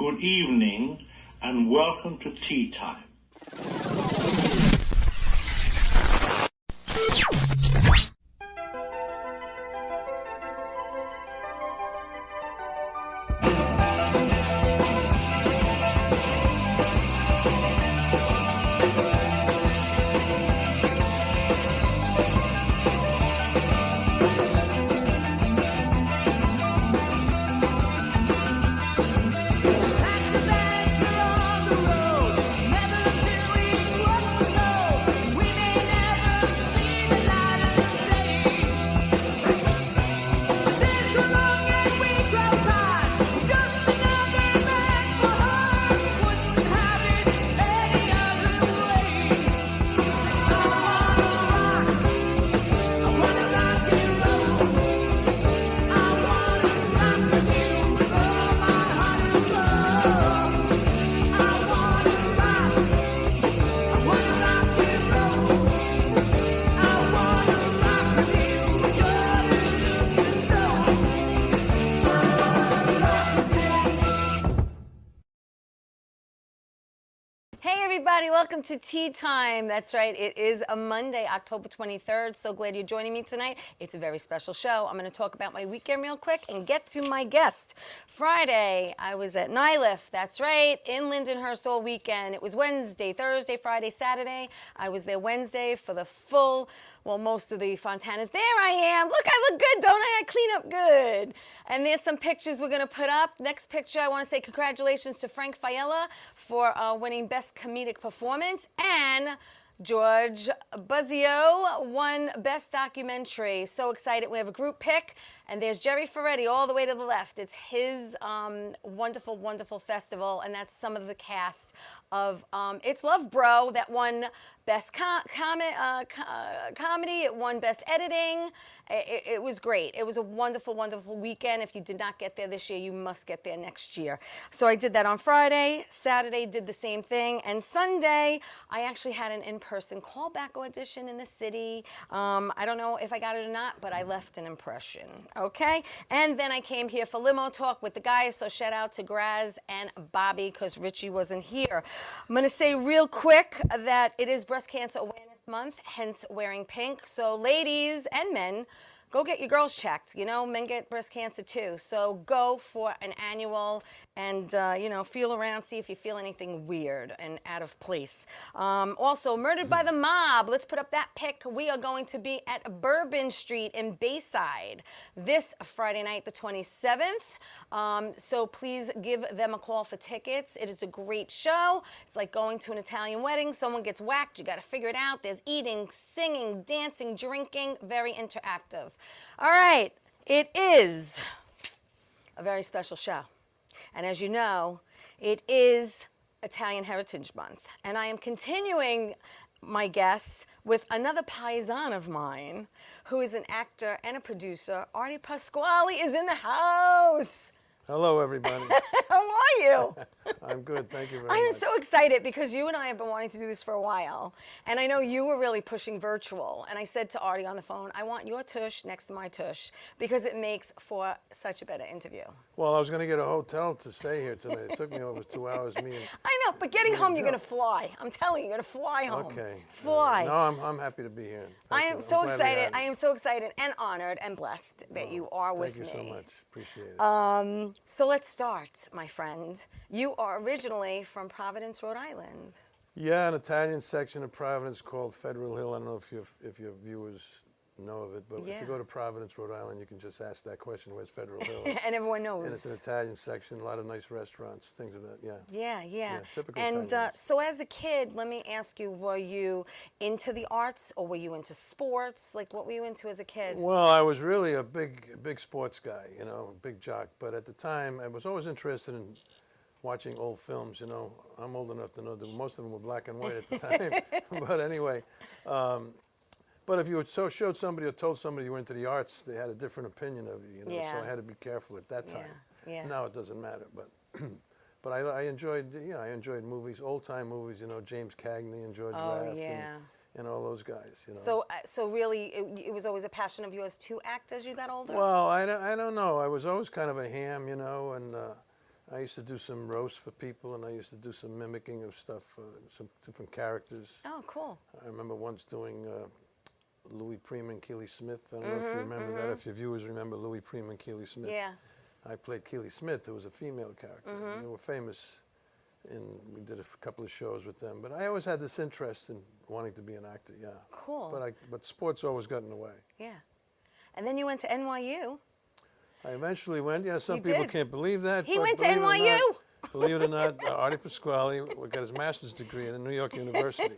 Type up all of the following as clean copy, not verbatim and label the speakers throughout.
Speaker 1: good evening, and welcome to Tea Time.
Speaker 2: Welcome to Tea Time. That's right. It is a Monday, October 23rd. So glad you're joining me tonight. It's a very special show. I'm going to talk about my weekend real quick and get to my guest. Friday, I was at Nylif. That's right. In Lindenhurst all weekend. It was Wednesday, Thursday, Friday, Saturday. I was there Wednesday for the full, well, most of the Fontanas. There I am. Look, I look good, don't I? I clean up good. And there's some pictures we're going to put up. Next picture, I want to say congratulations to Frank Fiella for winning Best Comedic Performance, and George Buzzio won Best Documentary. So excited. We have a group pick, and there's Jerry Ferretti all the way to the left. It's his wonderful, wonderful festival, and that's some of the cast of It's Love Bro that won Best Comedy. It won Best Editing. It was great. It was a wonderful, wonderful weekend. If you did not get there this year, you must get there next year. So I did that on Friday. Saturday, did the same thing. And Sunday, I actually had an in-person callback audition in the city. I don't know if I got it or not, but I left an impression. Okay? And then I came here for limo talk with the guys. So shout out to Graz and Bobby because Richie wasn't here. I'm going to say real quick that it is Breast Cancer Awareness Month, hence wearing pink. So ladies and men, go get your girls checked. You know, men get breast cancer too. So go for an annual and, you know, feel around, see if you feel anything weird and out of place. Also, Murdered by the Mob. Let's put up that pic. We are going to be at Bourbon Street in Bayside this Friday night, the 27th. So please give them a call for tickets. It is a great show. It's like going to an Italian wedding. Someone gets whacked. You got to figure it out. There's eating, singing, dancing, drinking. Very interactive. All right. It is a very special show. And as you know, it is Italian Heritage Month. And I am continuing my guests with another paisan of mine who is an actor and a producer. Artie Pasquale is in the house.
Speaker 3: Hello, everybody.
Speaker 2: How are you?
Speaker 3: I'm good. Thank you very
Speaker 2: I
Speaker 3: much.
Speaker 2: am so excited because you and I have been wanting to do this for a while. And I know you were really pushing virtual. And I said to Artie on the phone, I want your tush next to my tush because it makes for such a better interview.
Speaker 3: Well, I was going to get a hotel to stay here tonight. It took me over 2 hours.
Speaker 2: I know, but getting home, you're going to fly. I'm telling you, you're going to fly home.
Speaker 3: Okay.
Speaker 2: Fly.
Speaker 3: No, I'm happy to be here.
Speaker 2: I am so excited. I am so excited and honored and blessed that you are with me.
Speaker 3: Thank you so much. Appreciate it.
Speaker 2: So let's start, my friend. You are originally from Providence, Rhode Island.
Speaker 3: Yeah, an Italian section of Providence called Federal Hill. I don't know if your viewers know of it, but if you go to Providence, Rhode Island, you can just ask that question, where's Federal Hill?
Speaker 2: And everyone knows.
Speaker 3: And it's an Italian section, a lot of nice restaurants, things of that,
Speaker 2: Yeah.
Speaker 3: typical
Speaker 2: And
Speaker 3: Italian.
Speaker 2: so as a kid, let me ask you, were you into the arts or were you into sports? Like, what were you into as a kid?
Speaker 3: Well, I was really a big sports guy, you know, big jock. But at the time, I was always interested in watching old films, you know. I'm old enough to know that most of them were black and white at the time. But anyway, but if you had showed somebody or told somebody you were into the arts, they had a different opinion of you, you know. So I had to be careful at that time. Now it doesn't matter, but but I enjoyed, I enjoyed movies, old-time movies, you know, James Cagney and George Raft and all those guys, you know.
Speaker 2: So really, it was always a passion of yours to act as you got older?
Speaker 3: Well, I don't know. I was always kind of a ham, you know, and I used to do some roasts for people, and I used to do some mimicking of stuff, some different characters.
Speaker 2: Oh, cool.
Speaker 3: I remember once doing Louis Prima and Keely Smith. I don't know if you remember that, if your viewers remember Louis Prima and Keely Smith.
Speaker 2: Yeah.
Speaker 3: I played Keely Smith, who was a female character. And they were famous, and we did a couple of shows with them. But I always had this interest in wanting to be an actor, yeah.
Speaker 2: Cool.
Speaker 3: But sports always got in the way.
Speaker 2: Yeah. And then you went to NYU.
Speaker 3: I eventually went, yeah, some
Speaker 2: You
Speaker 3: people
Speaker 2: did.
Speaker 3: can't believe that.
Speaker 2: He
Speaker 3: but
Speaker 2: went to
Speaker 3: believe it or
Speaker 2: NYU.
Speaker 3: not- Believe it or not, Artie Pasquale got his master's degree at New York University.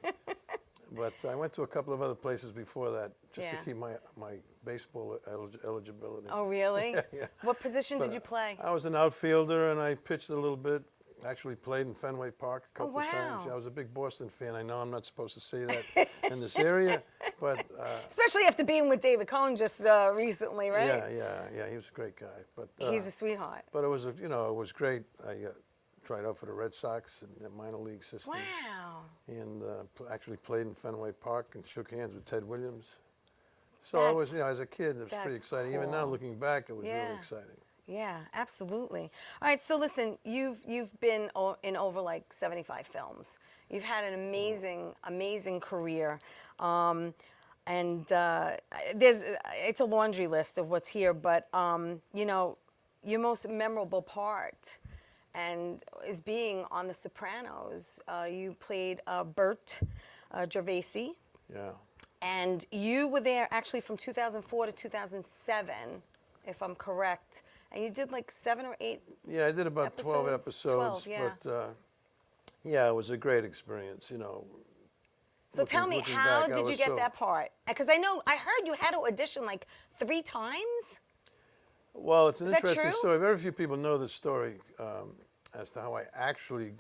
Speaker 3: But I went to a couple of other places before that just
Speaker 2: Yeah.
Speaker 3: to keep my baseball eligibility.
Speaker 2: Oh, really?
Speaker 3: Yeah.
Speaker 2: What position
Speaker 3: But
Speaker 2: did you play?
Speaker 3: I was an outfielder, and I pitched a little bit. Actually played in Fenway Park a couple of times.
Speaker 2: wow.
Speaker 3: Yeah, I was a big Boston fan. I know I'm not supposed to say that in this area, but
Speaker 2: Especially after being with David Cohn just recently, right?
Speaker 3: yeah, he was a great guy. But
Speaker 2: He's a sweetheart.
Speaker 3: but it was it was great. I tried out for the Red Sox in the minor league system,
Speaker 2: Wow.
Speaker 3: and actually played in Fenway Park and shook hands with Ted Williams. So I was, as a kid, it was pretty
Speaker 2: that's
Speaker 3: exciting. Even now,
Speaker 2: cool.
Speaker 3: looking back, it was
Speaker 2: Yeah.
Speaker 3: really exciting.
Speaker 2: Yeah, absolutely. All right, so listen, you've been in over like 75 films. You've had an amazing career, and it's a laundry list of what's here. But your most memorable part, and is being on The Sopranos. You played Bert Gervasi,
Speaker 3: Yeah.
Speaker 2: and you were there actually from 2004 to 2007, if I'm correct. And you did like 7 or 8.
Speaker 3: Yeah, I did about 12
Speaker 2: Episodes?
Speaker 3: episodes.
Speaker 2: 12, yeah.
Speaker 3: But yeah, it was a great experience,
Speaker 2: So tell me,
Speaker 3: looking
Speaker 2: how
Speaker 3: back, I
Speaker 2: did you
Speaker 3: was
Speaker 2: get
Speaker 3: so-
Speaker 2: that part? Because I heard you had to audition like 3 times.
Speaker 3: Well, it's an
Speaker 2: Is that
Speaker 3: interesting
Speaker 2: true?
Speaker 3: story. Very few people know the story as to how I actually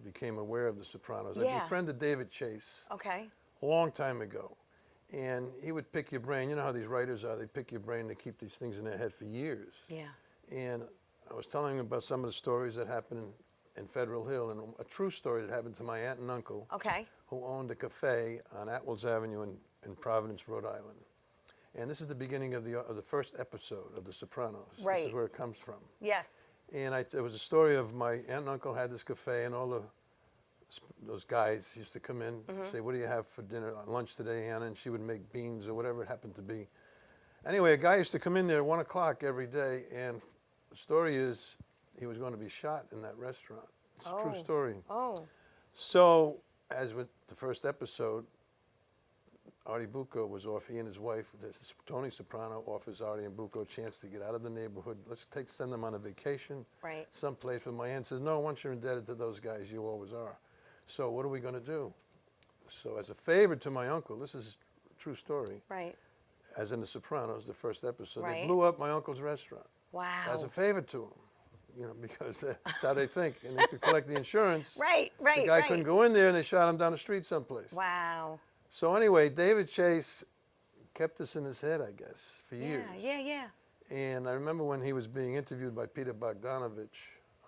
Speaker 3: became aware of The Sopranos. I
Speaker 2: Yeah.
Speaker 3: befriended David Chase
Speaker 2: Okay.
Speaker 3: a long time ago. And he would pick your brain. You know how these writers are. They pick your brain to keep these things in their head for years.
Speaker 2: Yeah.
Speaker 3: And I was telling him about some of the stories that happened in Federal Hill, and a true story that happened to my aunt and uncle,
Speaker 2: Okay.
Speaker 3: who owned a cafe on Atwells Avenue in Providence, Rhode Island. And this is the beginning of the first episode of The Sopranos. This
Speaker 2: Right.
Speaker 3: is where it comes from.
Speaker 2: Yes.
Speaker 3: And it was a story of my aunt and uncle had this cafe, and all those guys used to come in, say, "What do you have for dinner, lunch today, Anna?" And she would make beans or whatever it happened to be. Anyway, a guy used to come in there at 1 o'clock every day, and the story is he was going to be shot in that restaurant. It's a true story.
Speaker 2: Oh.
Speaker 3: So, as with the first episode, Artie Bucco was off. He and his wife, Tony Soprano, offers Artie and Bucco a chance to get out of the neighborhood. Let's send them on a vacation,
Speaker 2: Right.
Speaker 3: someplace. But my aunt says, "No, once you're indebted to those guys, you always are. So what are we going to do?" So, as a favor to my uncle, this is a true story.
Speaker 2: Right.
Speaker 3: As in The Sopranos, the first episode,
Speaker 2: Right.
Speaker 3: they blew up my uncle's restaurant
Speaker 2: Wow.
Speaker 3: as a favor to him. Because that's how they think, and they could collect the insurance.
Speaker 2: Right. Right.
Speaker 3: The guy
Speaker 2: right.
Speaker 3: couldn't go in there, and they shot him down the street someplace.
Speaker 2: Wow.
Speaker 3: So anyway, David Chase kept this in his head, I guess, for years.
Speaker 2: Yeah.
Speaker 3: And I remember when he was being interviewed by Peter Bogdanovich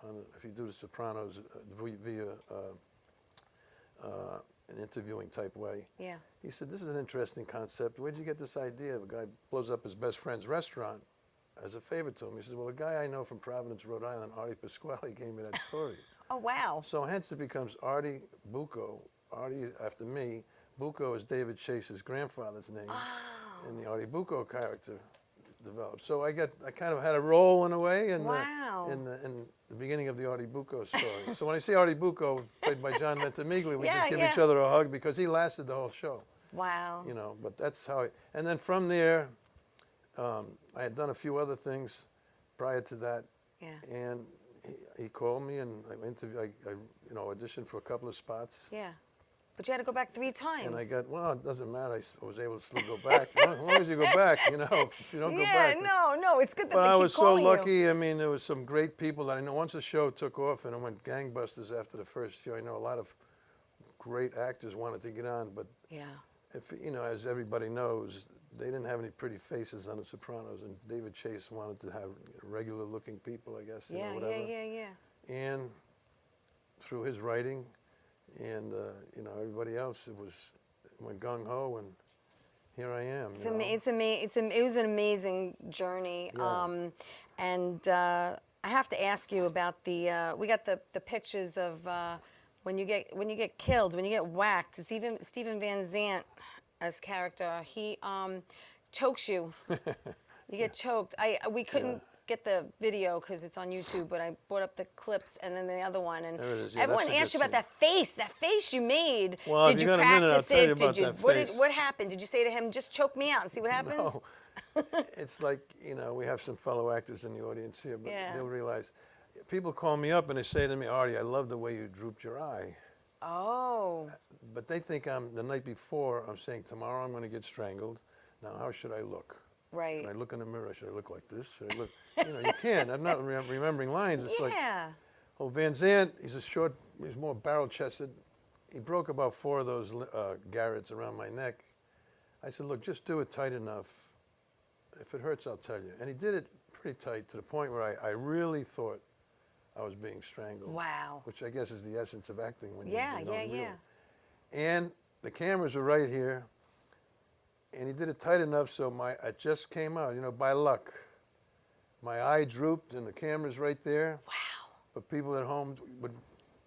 Speaker 3: on, if you do The Sopranos via an interviewing type way.
Speaker 2: Yeah.
Speaker 3: He said, "This is an interesting concept. Where'd you get this idea of a guy blows up his best friend's restaurant as a favor to him?" He says, "Well, a guy I know from Providence, Rhode Island, Artie Pasquale, gave me that story."
Speaker 2: Oh, wow.
Speaker 3: So hence it becomes Artie Bucco. Artie after me. Bucco is David Chase's grandfather's name, and the Artie Bucco character developed. So I kind of had a role in a way in
Speaker 2: Wow.
Speaker 3: in the beginning of the Artie Bucco story. So when I see Artie Bucco, played by John Ventimiglia, we just give each other a hug because he lasted the whole show.
Speaker 2: Wow.
Speaker 3: But that's how and then from there, I had done a few other things prior to that.
Speaker 2: Yeah.
Speaker 3: And he called me, and I auditioned for a couple of spots.
Speaker 2: Yeah. But you had to go back 3 times.
Speaker 3: And I got, well, it doesn't matter. I was able to still go back. As long as you go back, if you don't go back.
Speaker 2: Yeah, no, it's good that
Speaker 3: But
Speaker 2: they
Speaker 3: I
Speaker 2: keep
Speaker 3: was so
Speaker 2: calling you.
Speaker 3: lucky. I mean, there was some great people that I know. Once the show took off and it went gangbusters after the first year, I know a lot of great actors wanted to get on. But,
Speaker 2: Yeah.
Speaker 3: as everybody knows, they didn't have any pretty faces on The Sopranos. And David Chase wanted to have regular-looking people, I guess.
Speaker 2: Yeah.
Speaker 3: And through his writing and, everybody else, it went gung-ho, and here I am.
Speaker 2: It was an amazing journey.
Speaker 3: Yeah.
Speaker 2: And I have to ask you about the. We got the pictures of when you get killed, when you get whacked. It's even Stephen Van Zandt as character. He chokes you. You get choked. We couldn't get the video because it's on YouTube, but I brought up the clips and then the other one, and
Speaker 3: There it is. Yeah,
Speaker 2: everyone
Speaker 3: that's a
Speaker 2: asked you
Speaker 3: good
Speaker 2: about that face you made.
Speaker 3: Well, if
Speaker 2: Did
Speaker 3: you
Speaker 2: you
Speaker 3: got a minute, I'll
Speaker 2: practice
Speaker 3: tell you
Speaker 2: it?
Speaker 3: about
Speaker 2: Did you
Speaker 3: that
Speaker 2: what
Speaker 3: face.
Speaker 2: what happened? Did you say to him, just choke me out and see what happens?
Speaker 3: No. It's like, we have some fellow actors in the audience here, but
Speaker 2: Yeah.
Speaker 3: they'll realize. People call me up and they say to me, Artie, I love the way you drooped your eye.
Speaker 2: Oh.
Speaker 3: But they think the night before, I'm saying, tomorrow I'm going to get strangled. Now, how should I look?
Speaker 2: Right.
Speaker 3: When I look in the mirror, should I look like this? Should I look, you can't. I'm not remembering lines. It's like, Van Zandt, he's more barrel-chested. He broke about 4 of those garrots around my neck. I said, look, just do it tight enough. If it hurts, I'll tell you. And he did it pretty tight to the point where I really thought I was being strangled.
Speaker 2: Wow.
Speaker 3: Which I guess is the essence of acting. When
Speaker 2: Yeah,
Speaker 3: you don't
Speaker 2: yeah.
Speaker 3: realize. And the cameras are right here. And he did it tight enough so it just came out, by luck. My eye drooped and the camera's right there.
Speaker 2: Wow.
Speaker 3: But people at home would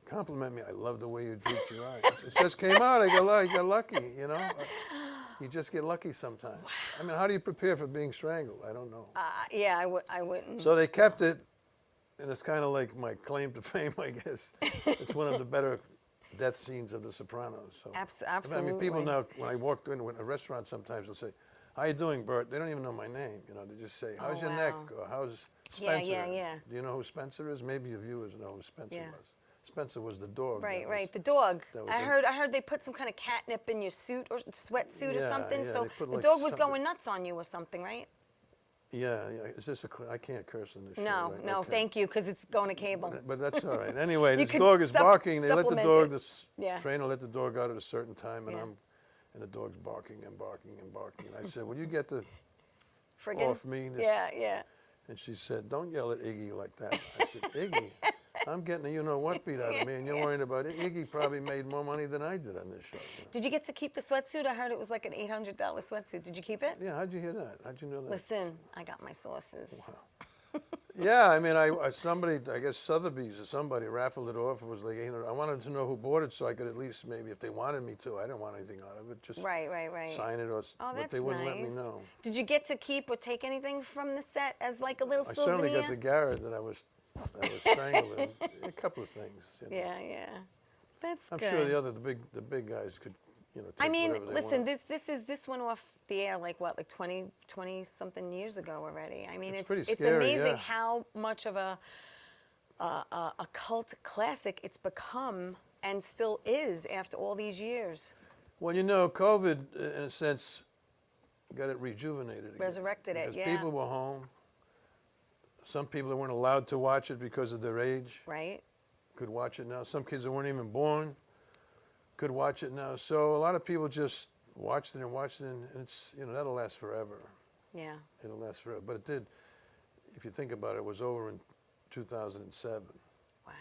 Speaker 3: compliment me. I love the way you drooped your eye. It just came out. I got lucky, You just get lucky sometimes. Wow. I mean, how do you prepare for being strangled? I don't know.
Speaker 2: Yeah, I wouldn't.
Speaker 3: So they kept it, and it's kind of like my claim to fame, I guess. It's one of the better death scenes of The Sopranos. So.
Speaker 2: Absolutely.
Speaker 3: I mean, people now, when I walk into a restaurant sometimes, they'll say, how you doing, Bert? They don't even know my name. They just say, how's your neck? Or how's Spencer?
Speaker 2: Yeah.
Speaker 3: Do you know who Spencer is? Maybe your viewers know who Spencer was. Spencer was the dog.
Speaker 2: Right. The dog. I heard they put some kind of catnip in your suit or sweatsuit or something. So the dog was going nuts on you or something, right?
Speaker 3: Yeah. Is this I can't curse on this show.
Speaker 2: No,
Speaker 3: right?
Speaker 2: no,
Speaker 3: Okay.
Speaker 2: thank you, because it's going to cable.
Speaker 3: But that's all right. Anyway,
Speaker 2: You
Speaker 3: this
Speaker 2: could
Speaker 3: dog is barking. They let the dog,
Speaker 2: Yeah.
Speaker 3: trainer let the dog out at a certain time, and
Speaker 2: Yeah.
Speaker 3: and the dog's barking and barking and barking. And I said, will you get the
Speaker 2: Friggin'.
Speaker 3: off me?
Speaker 2: Yeah.
Speaker 3: And she said, don't yell at Iggy like that. I said, Iggy, I'm getting a you-know-what beat out of me, and you're worrying about it. Iggy probably made more money than I did on this show.
Speaker 2: Did you get to keep the sweatsuit? I heard it was like an $800 sweatsuit. Did you keep it?
Speaker 3: Yeah, how'd you hear that? How'd you know that?
Speaker 2: Listen, I got my sources.
Speaker 3: Wow. Yeah, I mean, somebody, I guess Sotheby's or somebody raffled it off. It was like $800. I wanted to know who bought it so I could at least maybe, if they wanted me to, I didn't want anything out of it, just
Speaker 2: Right.
Speaker 3: sign it or
Speaker 2: Oh,
Speaker 3: but
Speaker 2: that's
Speaker 3: they wouldn't let me
Speaker 2: nice.
Speaker 3: know.
Speaker 2: Did you get to keep or take anything from the set as like a little
Speaker 3: I
Speaker 2: souvenir?
Speaker 3: certainly got the garret that I was strangled in. A couple of things.
Speaker 2: Yeah. That's
Speaker 3: I'm
Speaker 2: good.
Speaker 3: sure the big guys could, take
Speaker 2: I mean,
Speaker 3: whatever they
Speaker 2: listen,
Speaker 3: want.
Speaker 2: this went off the air like 20 something years ago already. I mean,
Speaker 3: It's pretty
Speaker 2: it's
Speaker 3: scary,
Speaker 2: amazing
Speaker 3: yeah.
Speaker 2: how much of a cult classic it's become and still is after all these years.
Speaker 3: Well, COVID, in a sense, got it rejuvenated again.
Speaker 2: Resurrected it,
Speaker 3: Because
Speaker 2: yeah.
Speaker 3: people were home. Some people that weren't allowed to watch it because of their age
Speaker 2: Right?
Speaker 3: could watch it now. Some kids that weren't even born could watch it now. So a lot of people just watched it, and it's, that'll last forever.
Speaker 2: Yeah.
Speaker 3: It'll last forever. But it did, if you think about it, it was over in 2007,
Speaker 2: Wow.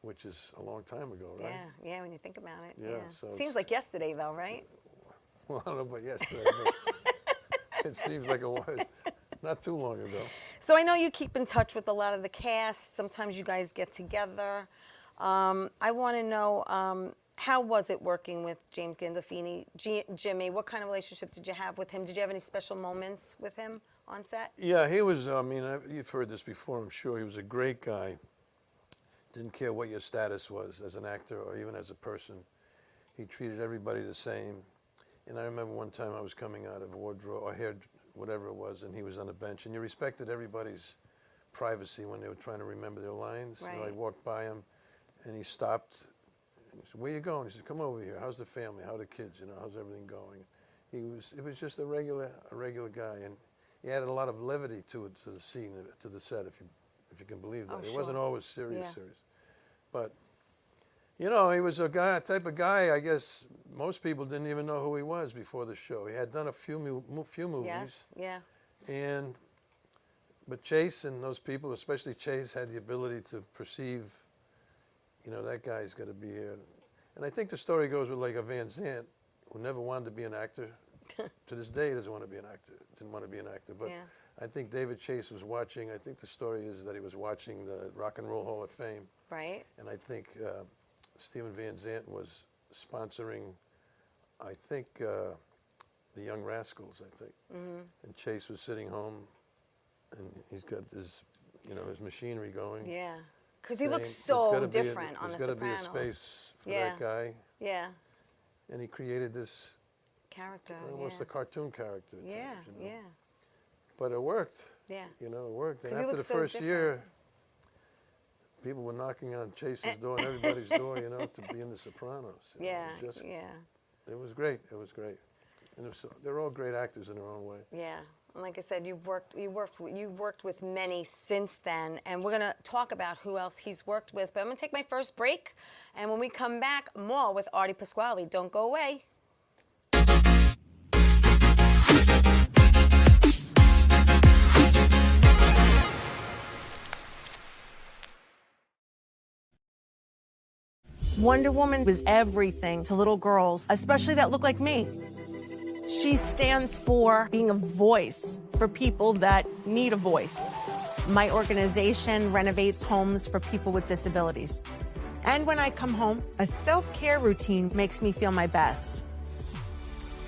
Speaker 3: which is a long time ago, right?
Speaker 2: Yeah, when you think about it.
Speaker 3: Yeah, so
Speaker 2: Seems like yesterday though, right?
Speaker 3: Well, I don't know about yesterday, but it seems like not too long ago.
Speaker 2: So I know you keep in touch with a lot of the cast. Sometimes you guys get together. I want to know, how was it working with James Gandolfini, Jimmy? What kind of relationship did you have with him? Did you have any special moments with him on set?
Speaker 3: Yeah, he was, you've heard this before, I'm sure. He was a great guy. Didn't care what your status was as an actor or even as a person. He treated everybody the same. And I remember one time I was coming out of wardrobe or hair, whatever it was, and he was on the bench. And you respected everybody's privacy when they were trying to remember their lines.
Speaker 2: Right.
Speaker 3: So I walked by him, and he stopped. And he said, where you going? He said, come over here. How's the family? How are the kids? How's everything going? It was just a regular guy, and he added a lot of levity to the scene, to the set, if you can believe that.
Speaker 2: Oh,
Speaker 3: It
Speaker 2: sure.
Speaker 3: wasn't always serious.
Speaker 2: Yeah.
Speaker 3: But, he was a type of guy, I guess most people didn't even know who he was before the show. He had done a few movies.
Speaker 2: Yes, yeah.
Speaker 3: But Chase and those people, especially Chase, had the ability to perceive, that guy's got to be here. And I think the story goes with like a Van Zandt, who never wanted to be an actor, to this day, he doesn't want to be an actor. Didn't want to be an actor, but
Speaker 2: Yeah.
Speaker 3: I think David Chase was watching. I think the story is that he was watching the Rock and Roll Hall of Fame,
Speaker 2: Right.
Speaker 3: and I think Steven Van Zandt was sponsoring. I think the Young Rascals. I think, and Chase was sitting home, and he's got his, his machinery going.
Speaker 2: Yeah. Because he looks
Speaker 3: saying,
Speaker 2: so different on The
Speaker 3: There's got to be a
Speaker 2: Sopranos.
Speaker 3: space for that guy,
Speaker 2: Yeah.
Speaker 3: and he created this
Speaker 2: Character.
Speaker 3: almost
Speaker 2: yeah.
Speaker 3: a cartoon character. at
Speaker 2: Yeah.
Speaker 3: times,
Speaker 2: Yeah.
Speaker 3: But it worked.
Speaker 2: Yeah.
Speaker 3: It worked. And
Speaker 2: 'Cause he
Speaker 3: after the
Speaker 2: looks so
Speaker 3: first year,
Speaker 2: different.
Speaker 3: people were knocking on Chase's door and everybody's door, to be in The Sopranos.
Speaker 2: Yeah.
Speaker 3: It was just,
Speaker 2: Yeah.
Speaker 3: it was great. It was great. And they're all great actors in their own way.
Speaker 2: Yeah. And like I said, you've worked with many since then, and we're gonna talk about who else he's worked with. But I'm gonna take my first break, and when we come back, more with Artie Pasquale. Don't go away.
Speaker 4: Wonder Woman was everything to little girls, especially that look like me. She stands for being a voice for people that need a voice. My organization renovates homes for people with disabilities. And when I come home, a self-care routine makes me feel my best.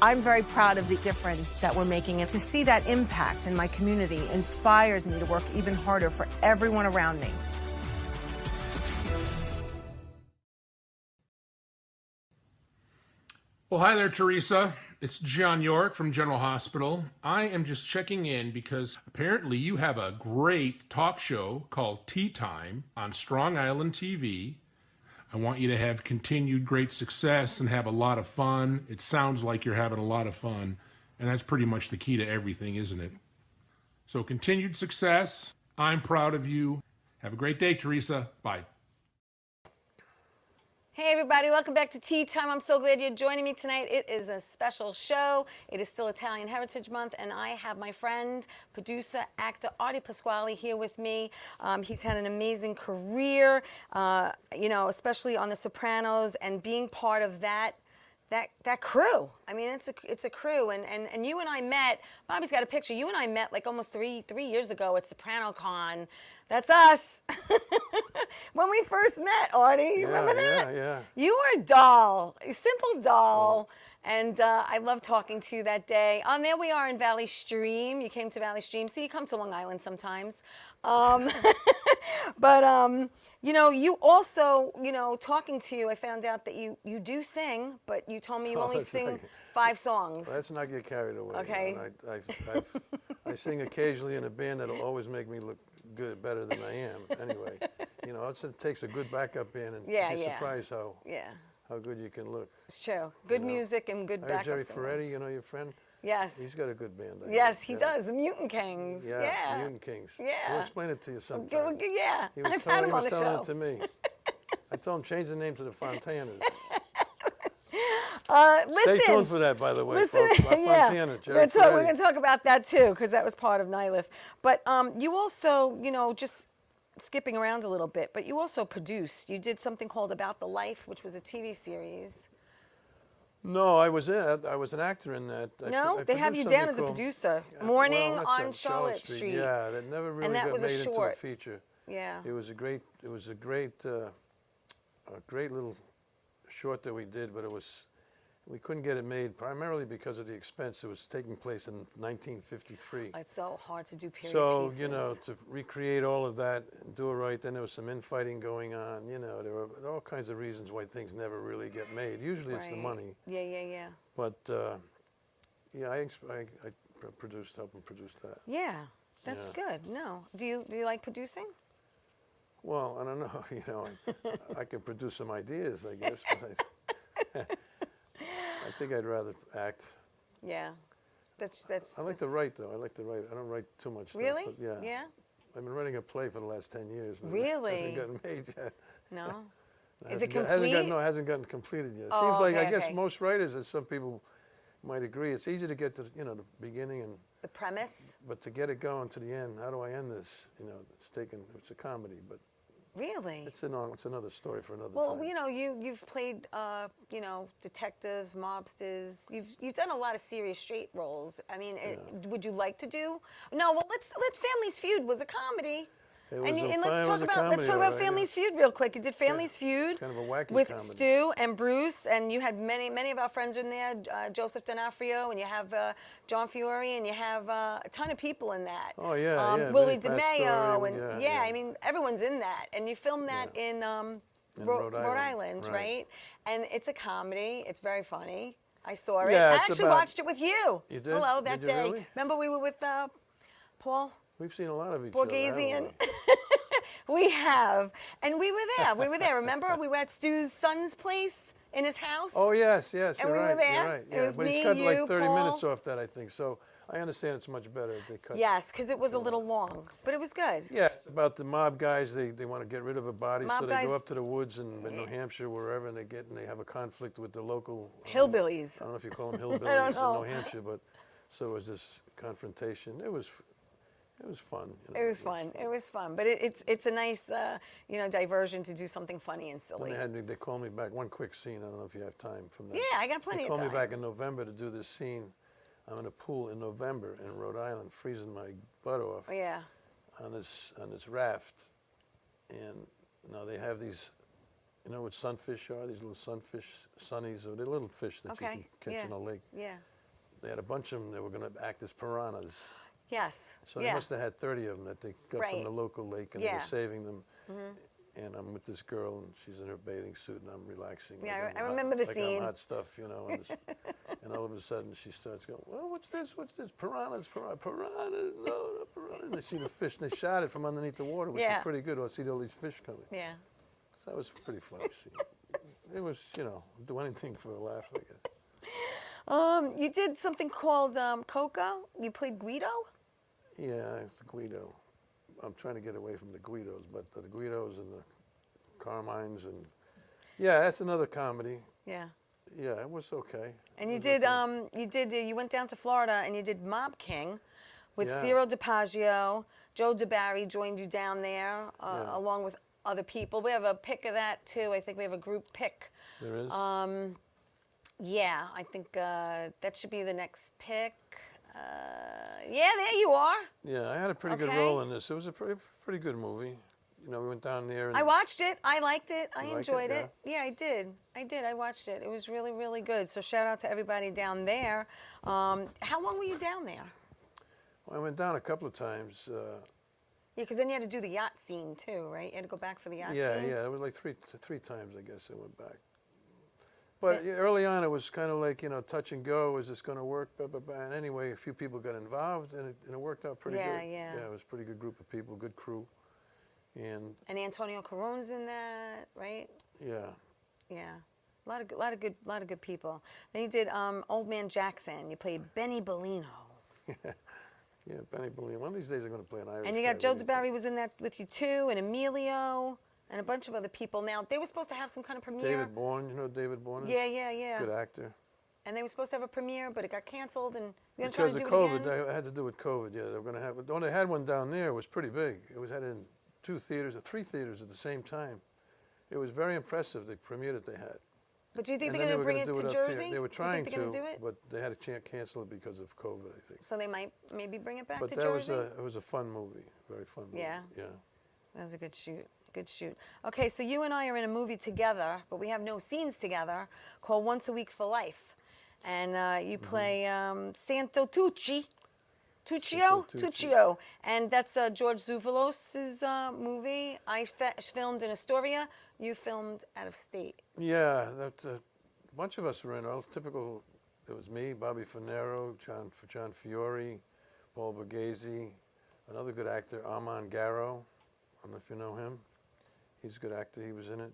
Speaker 4: I'm very proud of the difference that we're making, and to see that impact in my community inspires me to work even harder for everyone around me.
Speaker 5: Well, hi there, Theresa. It's John York from General Hospital. I am just checking in because apparently you have a great talk show called Ttime on Strong Island TV. I want you to have continued great success and have a lot of fun. It sounds like you're having a lot of fun, and that's pretty much the key to everything, isn't it? So continued success. I'm proud of you. Have a great day, Theresa. Bye.
Speaker 2: Hey everybody, welcome back to Tea Time. I'm so glad you're joining me tonight. It is a special show. It is still Italian Heritage Month, and I have my friend, producer, actor Artie Pasquale here with me. He's had an amazing career, especially on The Sopranos, and being part of that crew. I mean, it's a crew, and you and I met. Bobby's got a picture. You and I met like almost three years ago at SopranoCon. That's us. When we first met, Artie, you remember that?
Speaker 3: Yeah.
Speaker 2: You were a doll, a simple doll, and I loved talking to you that day. There we are in Valley Stream. You came to Valley Stream, so you come to Long Island sometimes. But you also, talking to you, I found out that you do sing, but you told me you only sing 5 songs.
Speaker 3: Let's not get carried away.
Speaker 2: Okay.
Speaker 3: I sing occasionally in a band that'll always make me look better than I am. Anyway, it takes a good backup band, and you're surprised how good you can look.
Speaker 2: It's true. Good music and good
Speaker 3: I
Speaker 2: backup
Speaker 3: heard Jerry
Speaker 2: singers.
Speaker 3: Ferretti, your friend.
Speaker 2: Yes.
Speaker 3: He's got a good band.
Speaker 2: Yes, he does. The Mutant Kings.
Speaker 3: Yeah, Mutant Kings.
Speaker 2: Yeah.
Speaker 3: We'll explain it to you sometime.
Speaker 2: Yeah.
Speaker 3: He was
Speaker 2: I've had him on the
Speaker 3: telling
Speaker 2: show.
Speaker 3: it to me. I told him change the name to the Fontanas.
Speaker 2: Listen.
Speaker 3: Stay tuned for that, by the way,
Speaker 2: Listen,
Speaker 3: folks. Fontana, Jerry
Speaker 2: we're
Speaker 3: Ferretti.
Speaker 2: going to talk about that too, because that was part of Nylith. But you also, just skipping around a little bit, but you also produced. You did something called About the Life, which was a TV series.
Speaker 3: No, I was an actor in that.
Speaker 2: No,
Speaker 3: I
Speaker 2: they have you
Speaker 3: produced
Speaker 2: down as a
Speaker 3: something
Speaker 2: producer.
Speaker 3: called-
Speaker 2: Morning
Speaker 3: that's
Speaker 2: on Charlotte Street.
Speaker 3: Yeah, that never really
Speaker 2: that
Speaker 3: got
Speaker 2: was a
Speaker 3: made into a
Speaker 2: short.
Speaker 3: feature.
Speaker 2: Yeah.
Speaker 3: It was a great little short that we did, but we couldn't get it made primarily because of the expense. It was taking place in 1953.
Speaker 2: It's so hard to do period
Speaker 3: So,
Speaker 2: pieces.
Speaker 3: to recreate all of that and do it right, then there was some infighting going on. There were all kinds of reasons why things never really get made. Usually it's the
Speaker 2: Right.
Speaker 3: money.
Speaker 2: Yeah.
Speaker 3: But, I helped him produce that.
Speaker 2: Yeah, that's
Speaker 3: Yeah.
Speaker 2: good. No. Do you like producing?
Speaker 3: Well, I don't know, I can produce some ideas, I guess, but I think I'd rather act.
Speaker 2: Yeah. That's
Speaker 3: I like to write, though. I like to write. I don't write too much stuff.
Speaker 2: Really?
Speaker 3: But yeah.
Speaker 2: Yeah?
Speaker 3: I've been writing a play for the last 10 years. But
Speaker 2: Really?
Speaker 3: It hasn't gotten made yet.
Speaker 2: No.
Speaker 3: It
Speaker 2: Is it
Speaker 3: hasn't
Speaker 2: complete?
Speaker 3: it hasn't gotten completed yet.
Speaker 2: Oh,
Speaker 3: Seems like,
Speaker 2: okay,
Speaker 3: I guess
Speaker 2: okay.
Speaker 3: most writers, as some people might agree, it's easy to get to, the beginning,
Speaker 2: The premise?
Speaker 3: but to get it going to the end, how do I end this? It's a comedy, but
Speaker 2: Really?
Speaker 3: It's another story for another
Speaker 2: Well,
Speaker 3: time.
Speaker 2: you know, you've played, you know, detectives, mobsters. You've done a lot of serious straight roles. I mean, would you like to do? No. Well, let's Family's Feud was a comedy.
Speaker 3: It was
Speaker 2: And,
Speaker 3: a
Speaker 2: and
Speaker 3: fun-
Speaker 2: let's
Speaker 3: it
Speaker 2: talk
Speaker 3: was a
Speaker 2: about
Speaker 3: comedy, all right, yeah.
Speaker 2: Family's Feud real quick. You did Family's Feud
Speaker 3: It's kind of a wacky
Speaker 2: with
Speaker 3: comedy.
Speaker 2: Stu and Bruce, and you had many of our friends in there, Joseph D'Onofrio, and you have John Fiore, and you have a ton of people in that.
Speaker 3: Oh, yeah.
Speaker 2: Willie
Speaker 3: Benny
Speaker 2: DeMayo,
Speaker 3: Story,
Speaker 2: and
Speaker 3: yeah.
Speaker 2: I mean everyone's in that, and you filmed that in Rhode Island, right? And it's a comedy. It's very funny. I saw it.
Speaker 3: Yeah,
Speaker 2: I
Speaker 3: it's
Speaker 2: actually
Speaker 3: about-
Speaker 2: watched it with you.
Speaker 3: You did?
Speaker 2: Hello, that
Speaker 3: Did you
Speaker 2: day.
Speaker 3: really?
Speaker 2: Remember we were with Paul
Speaker 3: We've seen a lot of each
Speaker 2: Borghese
Speaker 3: other, haven't
Speaker 2: and we have, and we were there. We were there. Remember, we were at Stu's son's place in his house.
Speaker 3: Oh, yes,
Speaker 2: And
Speaker 3: you're
Speaker 2: we were
Speaker 3: right.
Speaker 2: there.
Speaker 3: You're right.
Speaker 2: It
Speaker 3: Yeah,
Speaker 2: was
Speaker 3: but
Speaker 2: me,
Speaker 3: he's cut
Speaker 2: you,
Speaker 3: like 30
Speaker 2: Paul.
Speaker 3: minutes off that, I think. So I understand it's much better if they cut.
Speaker 2: Yes, because it was a little long, but it was good.
Speaker 3: Yeah, it's about the mob guys. They want to get rid of a body,
Speaker 2: Mob
Speaker 3: so they
Speaker 2: guys-
Speaker 3: go up to the woods in New Hampshire, wherever, and they have a conflict with the local
Speaker 2: Hillbillies.
Speaker 3: I don't know if you call them hillbillies
Speaker 2: I don't know.
Speaker 3: in New Hampshire, but so it was this confrontation. It was fun. You know,
Speaker 2: It was fun. It was fun, but it's a nice you know, diversion to do something funny and silly.
Speaker 3: They called me back. One quick scene. I don't know if you have time from that.
Speaker 2: Yeah, I got plenty
Speaker 3: They
Speaker 2: of
Speaker 3: called
Speaker 2: time.
Speaker 3: me back in November to do this scene. I'm in a pool in November in Rhode Island, freezing my butt off
Speaker 2: Oh, yeah.
Speaker 3: on this raft, and now they have these. You know what sunfish are? These little sunfish, sunnies, or they're little fish that you
Speaker 2: Okay.
Speaker 3: can catch in a lake.
Speaker 2: Yeah.
Speaker 3: They had a bunch of them that were going to act as piranhas.
Speaker 2: Yes.
Speaker 3: So they must have had 30 of them that they got
Speaker 2: Right.
Speaker 3: from the local lake, and they
Speaker 2: Yeah.
Speaker 3: were saving them. And I'm with this girl, and she's in her bathing suit, and I'm relaxing.
Speaker 2: Yeah,
Speaker 3: like
Speaker 2: I
Speaker 3: I'm
Speaker 2: remember the
Speaker 3: like
Speaker 2: scene.
Speaker 3: I'm hot stuff, you know. And all of a sudden, she starts going, "Well, what's this? What's this? Piranhas, piranhas, no piranhas." And they see the fish, and they shot it from underneath the water, which
Speaker 2: Yeah.
Speaker 3: is pretty good. I see all these fish coming.
Speaker 2: Yeah.
Speaker 3: So that was a pretty funny scene. It was, you know, do anything for a laugh, I guess.
Speaker 2: You did something called Coco. You played Guido.
Speaker 3: Yeah, it's the Guido. I'm trying to get away from the Guidos, but the Guidos and the Carmines and yeah, that's another comedy.
Speaker 2: Yeah.
Speaker 3: Yeah, it was okay.
Speaker 2: And
Speaker 3: It
Speaker 2: you
Speaker 3: was
Speaker 2: did you went down to Florida and you did Mob King with
Speaker 3: Yeah.
Speaker 2: Ciro DiPaggio. Joe DeBarry joined you down there
Speaker 3: Yeah.
Speaker 2: along with other people. We have a pic of that too. I think we have a group pic.
Speaker 3: There is.
Speaker 2: Yeah, I think that should be the next pic. Yeah, there you are.
Speaker 3: Yeah, I had a pretty good
Speaker 2: Okay.
Speaker 3: role in this. It was a pretty good movie. You know, we went down there. And
Speaker 2: I watched it. I liked it. I
Speaker 3: You liked it,
Speaker 2: enjoyed
Speaker 3: yeah?
Speaker 2: it. Yeah, I did. I watched it. It was really, really good. So shout out to everybody down there. How long were you down there?
Speaker 3: Well, I went down a couple of times.
Speaker 2: Yeah, because then you had to do the yacht scene too, right? You had to go back for the yacht
Speaker 3: Yeah,
Speaker 2: scene.
Speaker 3: yeah. It was like three times, I guess, I went back. But early on, it was kind of like, you know, touch and go. Is this going to work? Blah, blah, blah. And anyway, a few people got involved, and it worked out pretty
Speaker 2: Yeah,
Speaker 3: good.
Speaker 2: yeah.
Speaker 3: Yeah, it was a pretty good group of people, good crew. And
Speaker 2: And Antonio Carone's in that, right?
Speaker 3: yeah,
Speaker 2: Yeah. A lot of good people. Then you did Old Man Jackson. You played Benny Bellino.
Speaker 3: yeah, Benny Bellino. One of these days I'm going to play an Irish
Speaker 2: And you
Speaker 3: guy.
Speaker 2: got Joe
Speaker 3: What do you think?
Speaker 2: DeBarry was in that with you too, and Emilio, and a bunch of other people. Now, they were supposed to have some kind of premiere.
Speaker 3: David Bourne, you know who David Bourne is?
Speaker 2: Yeah.
Speaker 3: Good actor.
Speaker 2: And they were supposed to have a premiere, but it got canceled, and you're going to try
Speaker 3: Because
Speaker 2: to
Speaker 3: of
Speaker 2: do
Speaker 3: COVID,
Speaker 2: it again?
Speaker 3: it had to do with COVID. Yeah, they were going to have. When they had one down there, it was pretty big. It was had in 2 theaters or 3 theaters at the same time. It was very impressive. The premiere that they had.
Speaker 2: But do you think
Speaker 3: And
Speaker 2: they're
Speaker 3: then
Speaker 2: going to bring it
Speaker 3: do
Speaker 2: to
Speaker 3: up here.
Speaker 2: Jersey?
Speaker 3: They were
Speaker 2: You
Speaker 3: trying
Speaker 2: think they're
Speaker 3: to,
Speaker 2: going to do it?
Speaker 3: but they had to cancel it because of COVID, I think.
Speaker 2: So they might maybe bring it back
Speaker 3: But
Speaker 2: to
Speaker 3: that
Speaker 2: Jersey?
Speaker 3: was a fun movie, very fun movie.
Speaker 2: Yeah?
Speaker 3: Yeah.
Speaker 2: That was a good shoot. Good shoot. Okay, so you and I are in a movie together, but we have no scenes together, called Once a Week for Life. And you play Santo Tucci.
Speaker 3: Tuccio.
Speaker 2: Tuccio. And that's George Zuvalos' movie. I filmed in Astoria. You filmed out of state.
Speaker 3: Yeah, a bunch of us were in. All typical. It was me, Bobby Finero, John Fiore, Paul Borghese, another good actor, Armand Garrow. I don't know if you know him. He's a good actor. He was in it.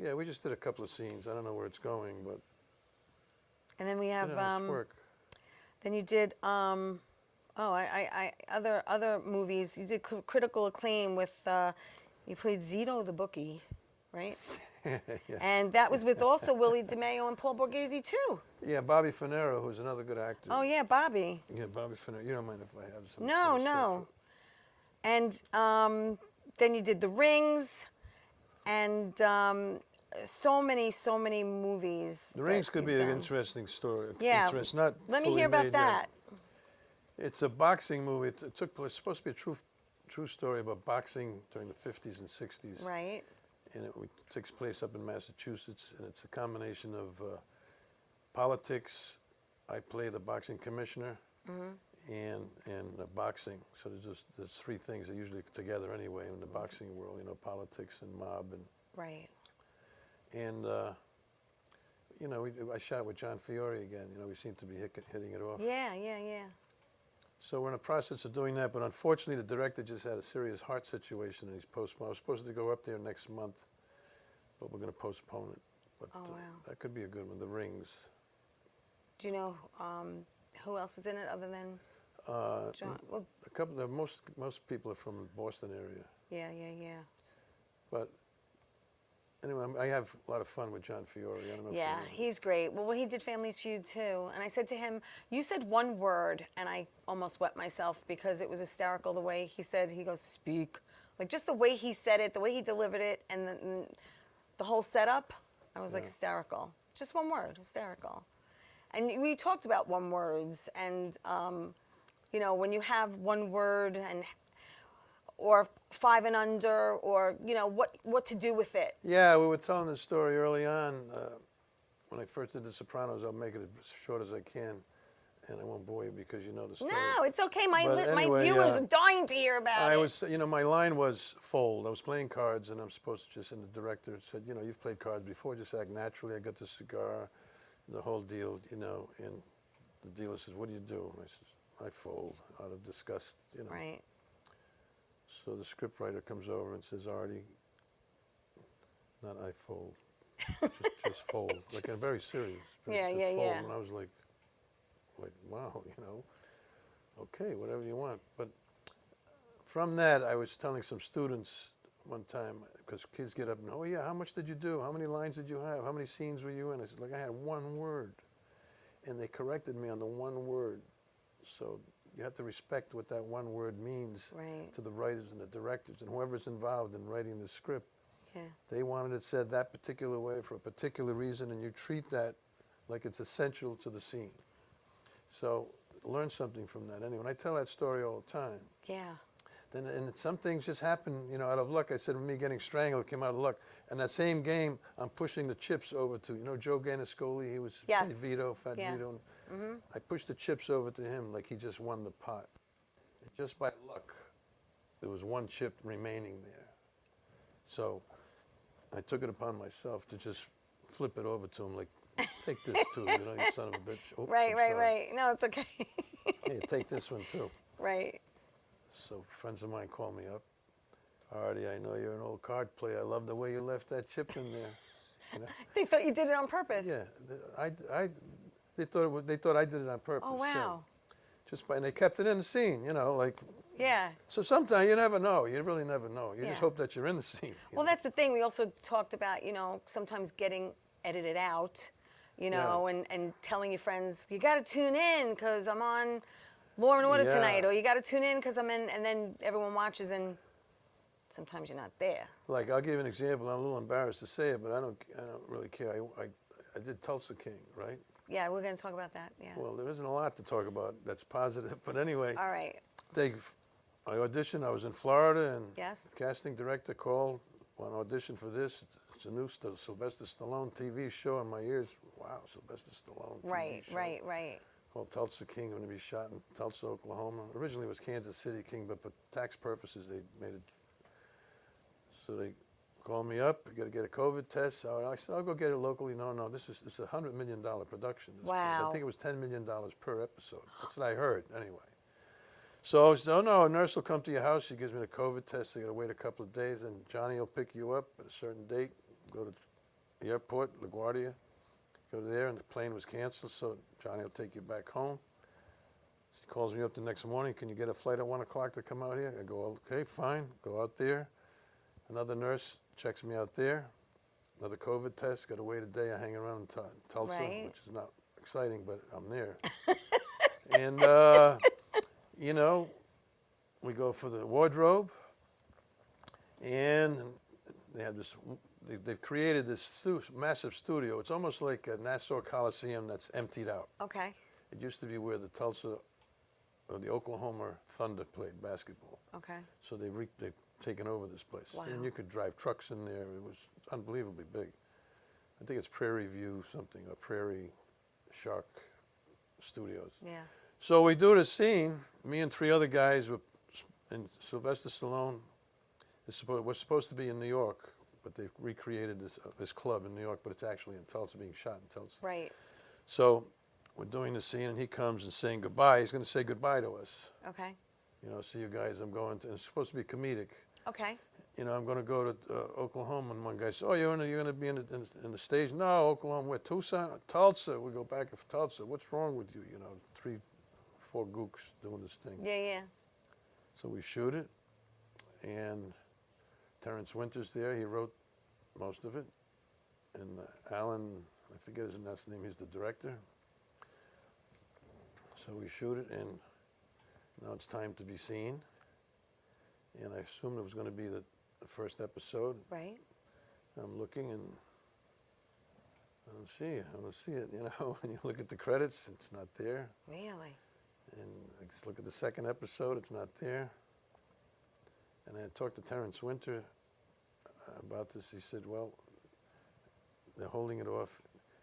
Speaker 3: Yeah, we just did a couple of scenes. I don't know where it's going, but
Speaker 2: And then we have
Speaker 3: it's work.
Speaker 2: then you did other movies. You did Critical Acclaim with you played Zito the bookie, right?
Speaker 3: Yeah.
Speaker 2: And that was with also Willie DeMayo and Paul Borghese too.
Speaker 3: Yeah, Bobby Finero, who's another good actor.
Speaker 2: Oh yeah, Bobby.
Speaker 3: Yeah, Bobby Finero. You don't mind if I have some?
Speaker 2: No,
Speaker 3: some
Speaker 2: no. And then you did The Rings, and so many movies.
Speaker 3: The Rings
Speaker 2: that
Speaker 3: could be
Speaker 2: you've
Speaker 3: an
Speaker 2: done.
Speaker 3: interesting story.
Speaker 2: Yeah.
Speaker 3: It's not
Speaker 2: Let me
Speaker 3: fully
Speaker 2: hear about
Speaker 3: made
Speaker 2: that.
Speaker 3: yet. It's a boxing movie. It took place. It's supposed to be a true story about boxing during the 50s and 60s.
Speaker 2: Right.
Speaker 3: And it takes place up in Massachusetts, and it's a combination of politics. I play the boxing commissioner, and boxing. So there's three things that usually together anyway in the boxing world. You know, politics and mob
Speaker 2: Right.
Speaker 3: and you know, I shot with John Fiore again. You know, we seem to be hitting it off.
Speaker 2: Yeah.
Speaker 3: So we're in the process of doing that, but unfortunately the director just had a serious heart situation and he's postponed. I was supposed to go up there next month, but we're going to postpone it. But
Speaker 2: Oh, wow.
Speaker 3: that could be a good one, The Rings.
Speaker 2: Do you know who else is in it other than John? Well,
Speaker 3: A couple of most people are from the Boston area.
Speaker 2: yeah.
Speaker 3: But anyway, I have a lot of fun with John Fiore. I don't know if you
Speaker 2: Yeah,
Speaker 3: know him.
Speaker 2: he's great. Well, he did Family's Feud too, and I said to him, "You said one word," and I almost wet myself because it was hysterical the way he said. He goes, "Speak," like just the way he said it, the way he delivered it, and the whole setup. I was like hysterical. Just one word, hysterical. And we talked about one words, and you know, when you have one word and or 5 and under, or you know what to do with it.
Speaker 3: Yeah, we were telling the story early on. When I first did The Sopranos, I'll make it as short as I can, and I won't bore you because you know the story.
Speaker 2: No, it's okay. My
Speaker 3: But anyway,
Speaker 2: viewers are dying to hear about it.
Speaker 3: You know, my line was fold. I was playing cards, and I'm supposed to just, and the director said, you know, you've played cards before, just act naturally. I got the cigar, the whole deal, you know, and the dealer says, what do you do? And I says, I fold out of disgust, you know.
Speaker 2: Right.
Speaker 3: So the scriptwriter comes over and says, Artie, not I fold, just fold, like in a very serious.
Speaker 2: Yeah,
Speaker 3: just
Speaker 2: yeah,
Speaker 3: fold.
Speaker 2: yeah.
Speaker 3: And I was like, wow, you know, okay, whatever you want. But from that, I was telling some students one time, because kids get up and, oh yeah, how much did you do? How many lines did you have? How many scenes were you in? I said, look, I had one word. And they corrected me on the one word. So you have to respect what that one word means
Speaker 2: Right.
Speaker 3: to the writers and the directors and whoever's involved in writing the script.
Speaker 2: Yeah.
Speaker 3: They wanted it said that particular way for a particular reason, and you treat that like it's essential to the scene. So learn something from that. Anyway, I tell that story all the time.
Speaker 2: Yeah.
Speaker 3: Then, and some things just happen, you know, out of luck. I said, me getting strangled came out of luck. And that same game, I'm pushing the chips over to, you know, Joe Ganascoli. He was
Speaker 2: Yes.
Speaker 3: Vito, Fat
Speaker 2: Yeah.
Speaker 3: Vito. I pushed the chips over to him like he just won the pot. And just by luck, there was one chip remaining there. So I took it upon myself to just flip it over to him like, take this too, you know, you son of a bitch. Oh,
Speaker 2: Right.
Speaker 3: I'm
Speaker 2: Right.
Speaker 3: sorry.
Speaker 2: Right. No, it's okay.
Speaker 3: Hey, take this one too.
Speaker 2: Right.
Speaker 3: So friends of mine call me up. Artie, I know you're an old card player. I love the way you left that chip in there. You know?
Speaker 2: They thought you did it on purpose.
Speaker 3: Yeah, they thought I did it on purpose.
Speaker 2: Oh
Speaker 3: yeah.
Speaker 2: wow.
Speaker 3: And they kept it in the scene, you know, like.
Speaker 2: Yeah.
Speaker 3: So sometimes you never know. You really never know. You
Speaker 2: Yeah.
Speaker 3: just hope that you're in the scene.
Speaker 2: Well, that's the thing. We also talked about, you know, sometimes getting edited out, you know, and telling your friends, you got to tune in because I'm on Law and Order
Speaker 3: Yeah.
Speaker 2: tonight, or you got to tune in because I'm in, and then everyone watches and sometimes you're not there.
Speaker 3: Like, I'll give you an example. I'm a little embarrassed to say it, but I don't really care. I did Tulsa King, right?
Speaker 2: Yeah, we're going to talk about that. Yeah.
Speaker 3: Well, there isn't a lot to talk about that's positive, but anyway.
Speaker 2: All right.
Speaker 3: I auditioned. I was in Florida, and
Speaker 2: Yes.
Speaker 3: the casting director called, want to audition for this. It's a new Sylvester Stallone TV show, and my ears, wow, Sylvester Stallone TV
Speaker 2: Right.
Speaker 3: show.
Speaker 2: Right.
Speaker 3: Called Tulsa King, going to be shot in Tulsa, Oklahoma. Originally it was Kansas City King, but for tax purposes they made it. So they called me up. You got to get a COVID test. So I said, I'll go get it locally. No, this is a $100 million production.
Speaker 2: Wow.
Speaker 3: I think it was $10 million per episode. That's what I heard anyway. So I said, oh no, a nurse will come to your house. She gives me the COVID test. I got to wait a couple of days, and Johnny will pick you up at a certain date. Go to the airport, LaGuardia. Go there, and the plane was canceled, so Johnny will take you back home. He calls me up the next morning. Can you get a flight at 1 o'clock to come out here? I go, okay, fine. Go out there. Another nurse checks me out there. Another COVID test. Got to wait a day. I hang around in Tulsa,
Speaker 2: Right.
Speaker 3: which is not exciting, but I'm there. And, you know, we go for the wardrobe, and they have this. They've created this massive studio. It's almost like a Nassau Coliseum that's emptied out.
Speaker 2: Okay.
Speaker 3: It used to be where the Tulsa or the Oklahoma Thunder played basketball.
Speaker 2: Okay.
Speaker 3: So they've taken over this place.
Speaker 2: Wow.
Speaker 3: And you could drive trucks in there. It's unbelievably big. I think it's Prairie View something, or Prairie Shark Studios.
Speaker 2: Yeah.
Speaker 3: So we do the scene, me and 3 other guys, and Sylvester Stallone was supposed to be in New York, but they've recreated this club in New York, but it's actually in Tulsa, being shot in Tulsa.
Speaker 2: Right.
Speaker 3: So we're doing the scene, and he comes and saying goodbye. He's going to say goodbye to us.
Speaker 2: Okay.
Speaker 3: You know, see you guys, I'm going to, and it's supposed to be comedic.
Speaker 2: Okay.
Speaker 3: You know, I'm going to go to Oklahoma, and one guy says, oh, you're going to be in the stage? No, Oklahoma, where, Tucson? Tulsa. We go back to Tulsa. What's wrong with you? You know, 3, 4 gooks doing this thing.
Speaker 2: Yeah, yeah.
Speaker 3: So we shoot it, and Terrence Winter's there. He wrote most of it. And Alan, I forget his last name, he's the director. So we shoot it, and now it's time to be seen. And I assumed it was going to be the first episode.
Speaker 2: Right.
Speaker 3: I'm looking, and I don't see it. I don't see it. You know, when you look at the credits, it's not there.
Speaker 2: Really?
Speaker 3: And I just look at the second episode, it's not there. And I talked to Terrence Winter about this. He said, well, they're holding it off.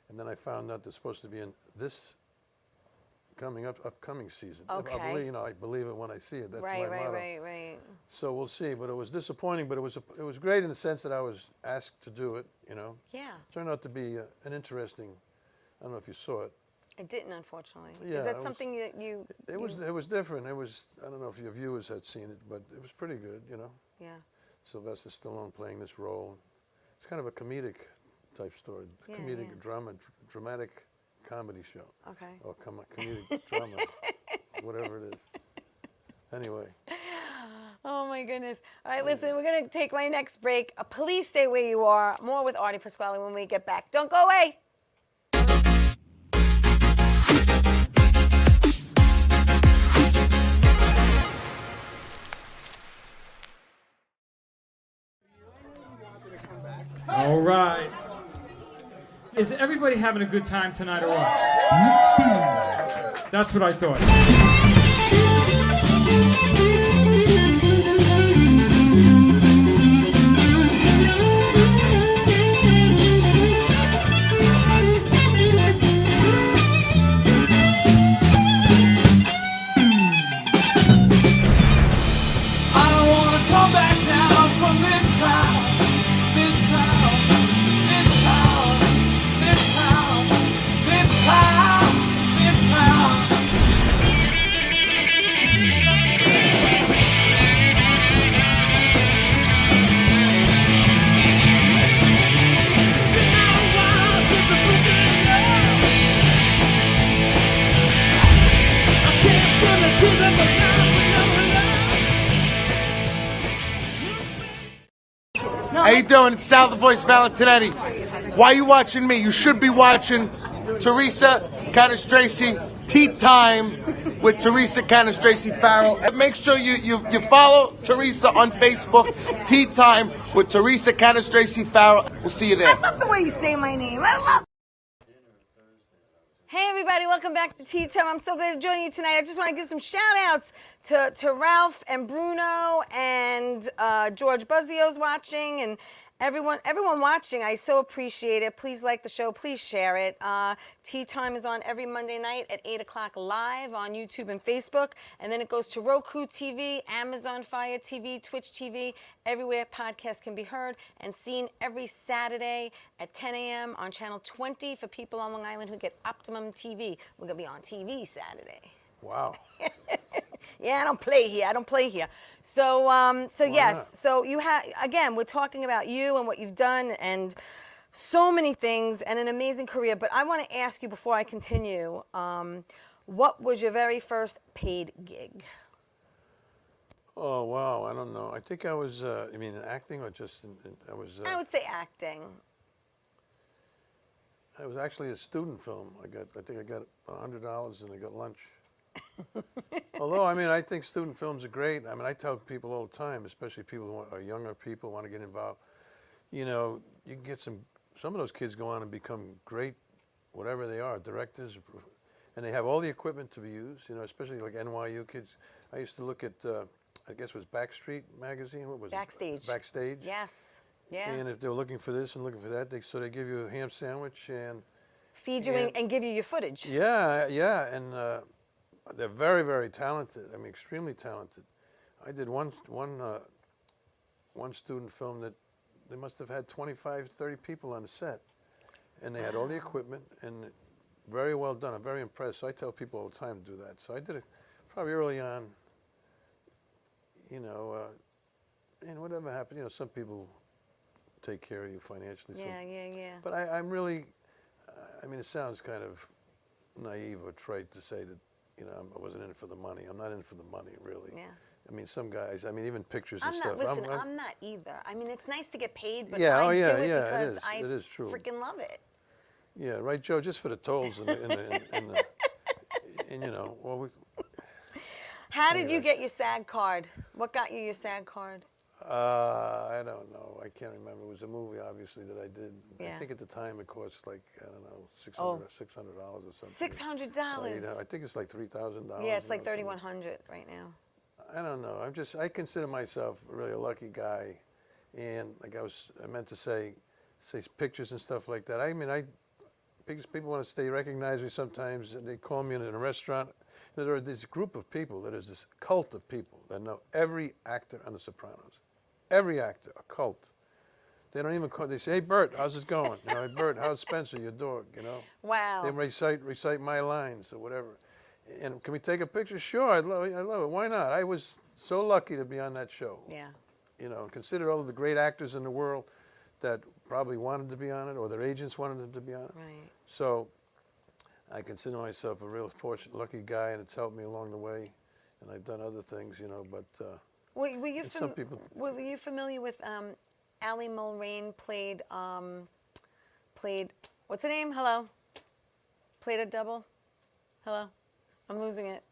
Speaker 3: And then I found out they're supposed to be in this upcoming season.
Speaker 2: Okay.
Speaker 3: I believe it when I see it. That's my motto.
Speaker 2: Right.
Speaker 3: So we'll see. But it was disappointing, but it was great in the sense that I was asked to do it, you know.
Speaker 2: Yeah.
Speaker 3: Turned out to be an interesting, I don't know if you saw it.
Speaker 2: I didn't, unfortunately.
Speaker 3: Yeah,
Speaker 2: Is that something that you...
Speaker 3: It was different. It was, I don't know if your viewers had seen it, but it was pretty good, you know.
Speaker 2: Yeah.
Speaker 3: Sylvester Stallone playing this role. It's kind of a comedic type story,
Speaker 2: Yeah,
Speaker 3: comedic
Speaker 2: yeah.
Speaker 3: dramatic comedy show.
Speaker 2: Okay.
Speaker 3: Or comedic drama, whatever it is. Anyway.
Speaker 2: Oh my goodness. All right, listen, we're going to take my next break. Please stay where you are. More with Artie Pasquale when we get back. Don't go away.
Speaker 6: All right. Is everybody having a good time tonight or what? That's what I thought.
Speaker 7: I don't wanna come back down from this town, this town, this town, this town, this town, this town. I can't turn it to them, but now we know love.
Speaker 8: How you doing? It's Sal, the voice of Valentinetti. Why are you watching me? You should be watching Theresa Canastraci Ttime with Theresa Canastraci Farrell. And make sure you follow Theresa on Facebook, Ttime with Theresa Canastraci Farrell. We'll see you there.
Speaker 2: I love the way you say my name. I love. Hey everybody, welcome back to Tea Time. I'm so glad to join you tonight. I just want to give some shout outs to Ralph and Bruno and George Buzzio's watching and everyone watching. I so appreciate it. Please like the show. Please share it. Tea Time is on every Monday night at 8 o'clock live on YouTube and Facebook. And then it goes to Roku TV, Amazon Fire TV, Twitch TV, everywhere podcasts can be heard and seen every Saturday at 10 a.m. on Channel 20 for people on Long Island who get Optimum TV. We're going to be on TV Saturday.
Speaker 3: Wow.
Speaker 2: Yeah, I don't play here. So, yes. So you have, again, we're talking about you and what you've done and so many things and an amazing career. But I want to ask you before I continue, what was your very first paid gig?
Speaker 3: Oh, wow. I don't know. I think I was, you mean in acting or just I was...
Speaker 2: I would say acting.
Speaker 3: It was actually a student film. I think I got $100 and I got lunch. Although, I mean, I think student films are great. I mean, I tell people all the time, especially people who are younger people, want to get involved. You know, you can get some of those kids go on and become great, whatever they are, directors, and they have all the equipment to be used, you know, especially like NYU kids. I used to look at, I guess it was Backstreet magazine. What was
Speaker 2: Backstage.
Speaker 3: it? Backstage.
Speaker 2: Yes. Yeah.
Speaker 3: And if they were looking for this and looking for that, so they give you a ham sandwich and
Speaker 2: Feed you and give you your footage.
Speaker 3: yeah, yeah, and they're very, very talented. I mean, extremely talented. I did one student film that they must have had 25, 30 people on the set, and they had all the equipment and very well done. I'm very impressed. So I tell people all the time to do that. So I did it probably early on. You know, and whatever happened, you know, some people take care of you financially.
Speaker 2: Yeah, yeah.
Speaker 3: But I'm really, I mean, it sounds kind of naive or trite to say that, you know, I wasn't in it for the money. I'm not in it for the money, really.
Speaker 2: Yeah.
Speaker 3: I mean, some guys, I mean, even pictures and
Speaker 2: I'm
Speaker 3: stuff.
Speaker 2: not, listen, I'm not either. I mean, it's nice to get paid, but
Speaker 3: Yeah,
Speaker 2: I
Speaker 3: oh, yeah,
Speaker 2: do it
Speaker 3: yeah,
Speaker 2: because
Speaker 3: it is true.
Speaker 2: freaking love it.
Speaker 3: Yeah, right, Joe, just for the tolls and you know, well,
Speaker 2: How did you get your SAG card? What got you your SAG card?
Speaker 3: I don't know. I can't remember. It was a movie, obviously, that I did.
Speaker 2: Yeah.
Speaker 3: I think at the time it cost like, I don't know, $600 or something.
Speaker 2: $600.
Speaker 3: I think it's like $3,000.
Speaker 2: Yeah, it's like
Speaker 3: something.
Speaker 2: $3,100 right now.
Speaker 3: I don't know. I consider myself really a lucky guy, and like I meant to say pictures and stuff like that. I mean, because people want to recognize me sometimes, and they call me in a restaurant. There are this group of people, there's this cult of people that know every actor on The Sopranos. Every actor, a cult. They don't even call, they say, hey, Bert, how's it going? You know, hey, Bert, how's Spencer, your dog, you know?
Speaker 2: Wow.
Speaker 3: They recite my lines or whatever. And can we take a picture? Sure, I love it. Why not? I was so lucky to be on that show.
Speaker 2: Yeah.
Speaker 3: You know, consider all of the great actors in the world that probably wanted to be on it or their agents wanted them to be on it.
Speaker 2: Right.
Speaker 3: So I consider myself a real fortunate, lucky guy, and it's helped me along the way. And I've done other things, you know, but
Speaker 2: Were you
Speaker 3: some people...
Speaker 2: Were you familiar with Ali Mulrain played what's her name? Hello? Played a double? Hello? I'm losing it.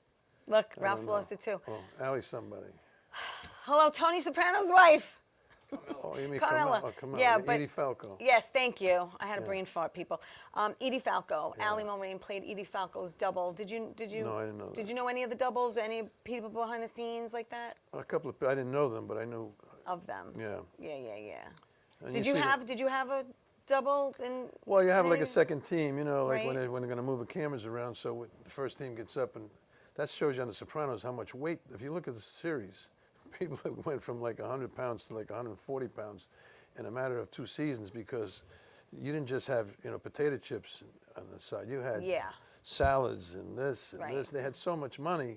Speaker 2: Look, Ralph's lost it too.
Speaker 3: Oh, Allie's somebody.
Speaker 2: Hello, Tony Soprano's wife.
Speaker 3: Oh, you mean
Speaker 2: Carmela.
Speaker 3: Carmela? Oh, Carmela.
Speaker 2: Yeah, but
Speaker 3: Edie Falco.
Speaker 2: Yes, thank you. I had a brain fart, people. Edie Falco. Ali Mulrain played Edie Falco's double. Did you?
Speaker 3: No, I didn't know that.
Speaker 2: Did you know any of the doubles? Any people behind the scenes like that?
Speaker 3: A couple of, I didn't know them, but I knew.
Speaker 2: Of them.
Speaker 3: Yeah.
Speaker 2: Yeah.
Speaker 3: And
Speaker 2: Did
Speaker 3: see
Speaker 2: you have a double in?
Speaker 3: Well, you have like a
Speaker 2: any-
Speaker 3: second team, you know, like when
Speaker 2: Right.
Speaker 3: they're going to move the cameras around. So the first team gets up, and that shows you on The Sopranos how much weight. If you look at the series, people that went from like 100 pounds to like 140 pounds in a matter of 2 seasons, because you didn't just have, you know, potato chips on the side. You had salads and this and
Speaker 2: Right.
Speaker 3: this. They had so much money.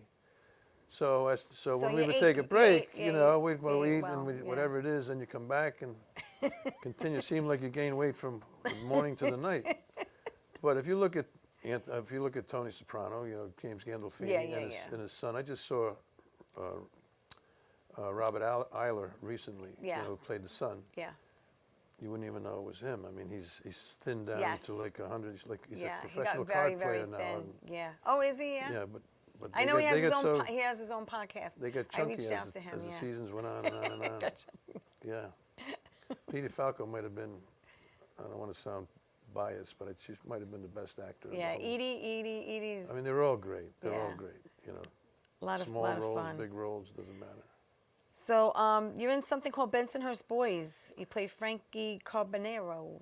Speaker 3: So when we
Speaker 2: you
Speaker 3: would
Speaker 2: ate-
Speaker 3: take a
Speaker 2: you
Speaker 3: break,
Speaker 2: ate-
Speaker 3: you
Speaker 2: yeah,
Speaker 3: know,
Speaker 2: you
Speaker 3: we'd
Speaker 2: ate
Speaker 3: eat
Speaker 2: well,
Speaker 3: and
Speaker 2: yeah.
Speaker 3: whatever it is, and you come back and continue. Seemed like you gain weight from the morning to the night. But if you look at Tony Soprano, you know, James Gandolfini and his son. I just saw Robert Eiler recently, you know, who played the son.
Speaker 2: Yeah.
Speaker 3: You wouldn't even know it was him. I mean, he's thinned down
Speaker 2: Yes.
Speaker 3: to like 100. He's a
Speaker 2: He
Speaker 3: professional
Speaker 2: got very,
Speaker 3: card
Speaker 2: very
Speaker 3: player now.
Speaker 2: thin.
Speaker 3: And,
Speaker 2: Yeah. Oh, is he? Yeah.
Speaker 3: yeah, but
Speaker 2: I know he has his own.
Speaker 3: so,
Speaker 2: He has his own podcast.
Speaker 3: they got
Speaker 2: I
Speaker 3: chunky
Speaker 2: reached out to him.
Speaker 3: as the
Speaker 2: Yeah.
Speaker 3: seasons went on and on and on.
Speaker 2: Gotcha.
Speaker 3: Yeah. Edie Falco might have been, I don't want to sound biased, but she might have been the best actor. in the
Speaker 2: Yeah,
Speaker 3: whole-
Speaker 2: Edie's.
Speaker 3: I mean, they're all great. They're all
Speaker 2: Yeah.
Speaker 3: great, you know.
Speaker 4: A lot of
Speaker 3: Small roles,
Speaker 4: fun.
Speaker 3: big roles, doesn't matter.
Speaker 2: So you're in something called Bensonhurst Boys. You play Frankie Carbonero.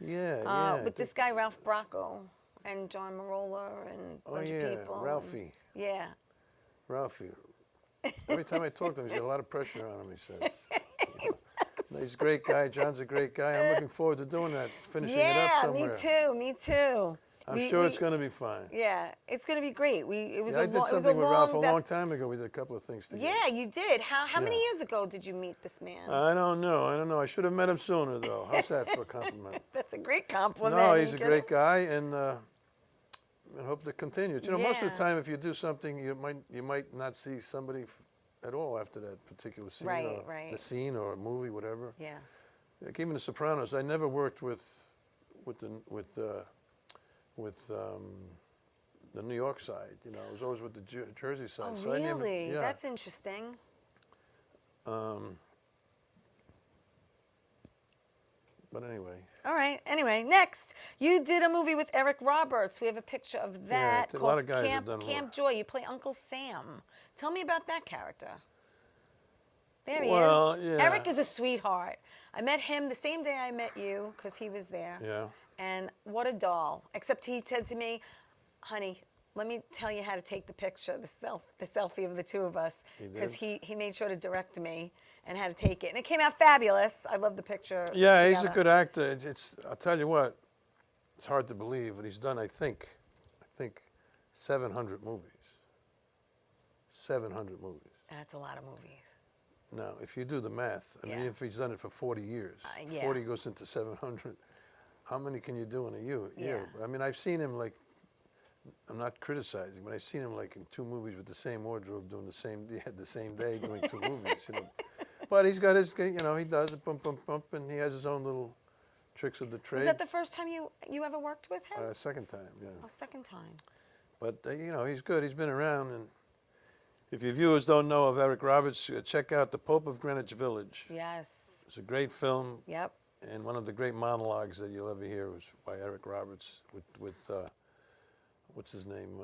Speaker 3: Yeah,
Speaker 2: With this guy Ralph Bracco and John Marola and a bunch of people.
Speaker 3: Ralphie.
Speaker 2: Yeah.
Speaker 3: Ralphie. Every time I talk to him, he's got a lot of pressure on him, he says. He's a great guy. John's a great guy. I'm looking forward to doing that, finishing it up
Speaker 2: Yeah,
Speaker 3: somewhere.
Speaker 2: me too.
Speaker 3: I'm sure it's going to be fine.
Speaker 2: Yeah, it's going to be great. It was
Speaker 3: I
Speaker 2: a
Speaker 3: did
Speaker 2: long. It was a
Speaker 3: something with Ralph a
Speaker 2: long.
Speaker 3: long time ago. We did a couple of things together.
Speaker 2: Yeah, you did. How many
Speaker 3: Yeah.
Speaker 2: years ago did you meet this man?
Speaker 3: I don't know. I should have met him sooner, though. How's that for a compliment?
Speaker 2: That's a great compliment.
Speaker 3: No, he's a
Speaker 2: You
Speaker 3: great
Speaker 2: kidding?
Speaker 3: guy, and I hope to continue. You know, most of the
Speaker 2: Yeah.
Speaker 3: time, if you do something, you might not see somebody at all after that particular scene,
Speaker 2: Right,
Speaker 3: or
Speaker 2: right.
Speaker 3: the scene or a movie, whatever.
Speaker 2: Yeah.
Speaker 3: Like even The Sopranos, I never worked with the New York side. You know, I was always with the Jersey side.
Speaker 2: Oh,
Speaker 3: So I named
Speaker 2: really?
Speaker 3: it, yeah.
Speaker 2: That's interesting.
Speaker 3: But anyway.
Speaker 2: All right. Anyway, next, you did a movie with Eric Roberts. We have a picture of that
Speaker 3: a
Speaker 2: called
Speaker 3: lot of guys have done
Speaker 2: Camp Joy. You play Uncle Sam. Tell me about that character. There he
Speaker 3: Well,
Speaker 2: is.
Speaker 3: yeah.
Speaker 2: Eric is a sweetheart. I met him the same day I met you because he was there.
Speaker 3: Yeah.
Speaker 2: And what a doll. Except he said to me, honey, let me tell you how to take the picture, the selfie of the two of us. Because he made sure to direct me and how to take it. And it came out fabulous. I love the picture.
Speaker 3: Yeah,
Speaker 2: together.
Speaker 3: he's a good actor. I'll tell you what, it's hard to believe, but he's done, I think 700 movies. 700 movies.
Speaker 2: That's a lot of movies.
Speaker 3: Now, if you do the math, I mean, if he's done it for 40 years,
Speaker 2: yeah.
Speaker 3: 40 goes into 700. How many can you do in a year?
Speaker 2: Yeah.
Speaker 3: I mean, I've seen him like, I'm not criticizing, but I've seen him like in 2 movies with the same wardrobe, doing the same day, doing 2 movies. You know. But he's got his, you know, he does it, bump, bump, bump, and he has his own little tricks of the trade.
Speaker 2: Was that the first time you ever worked with him?
Speaker 3: Second time, yeah.
Speaker 2: Oh, second time.
Speaker 3: But, you know, he's good. He's been around. And if your viewers don't know of Eric Roberts, check out The Pope of Greenwich Village.
Speaker 2: Yes.
Speaker 3: It's a great film.
Speaker 2: Yep.
Speaker 3: And one of the great monologues that you'll ever hear was by Eric Roberts with what's his name?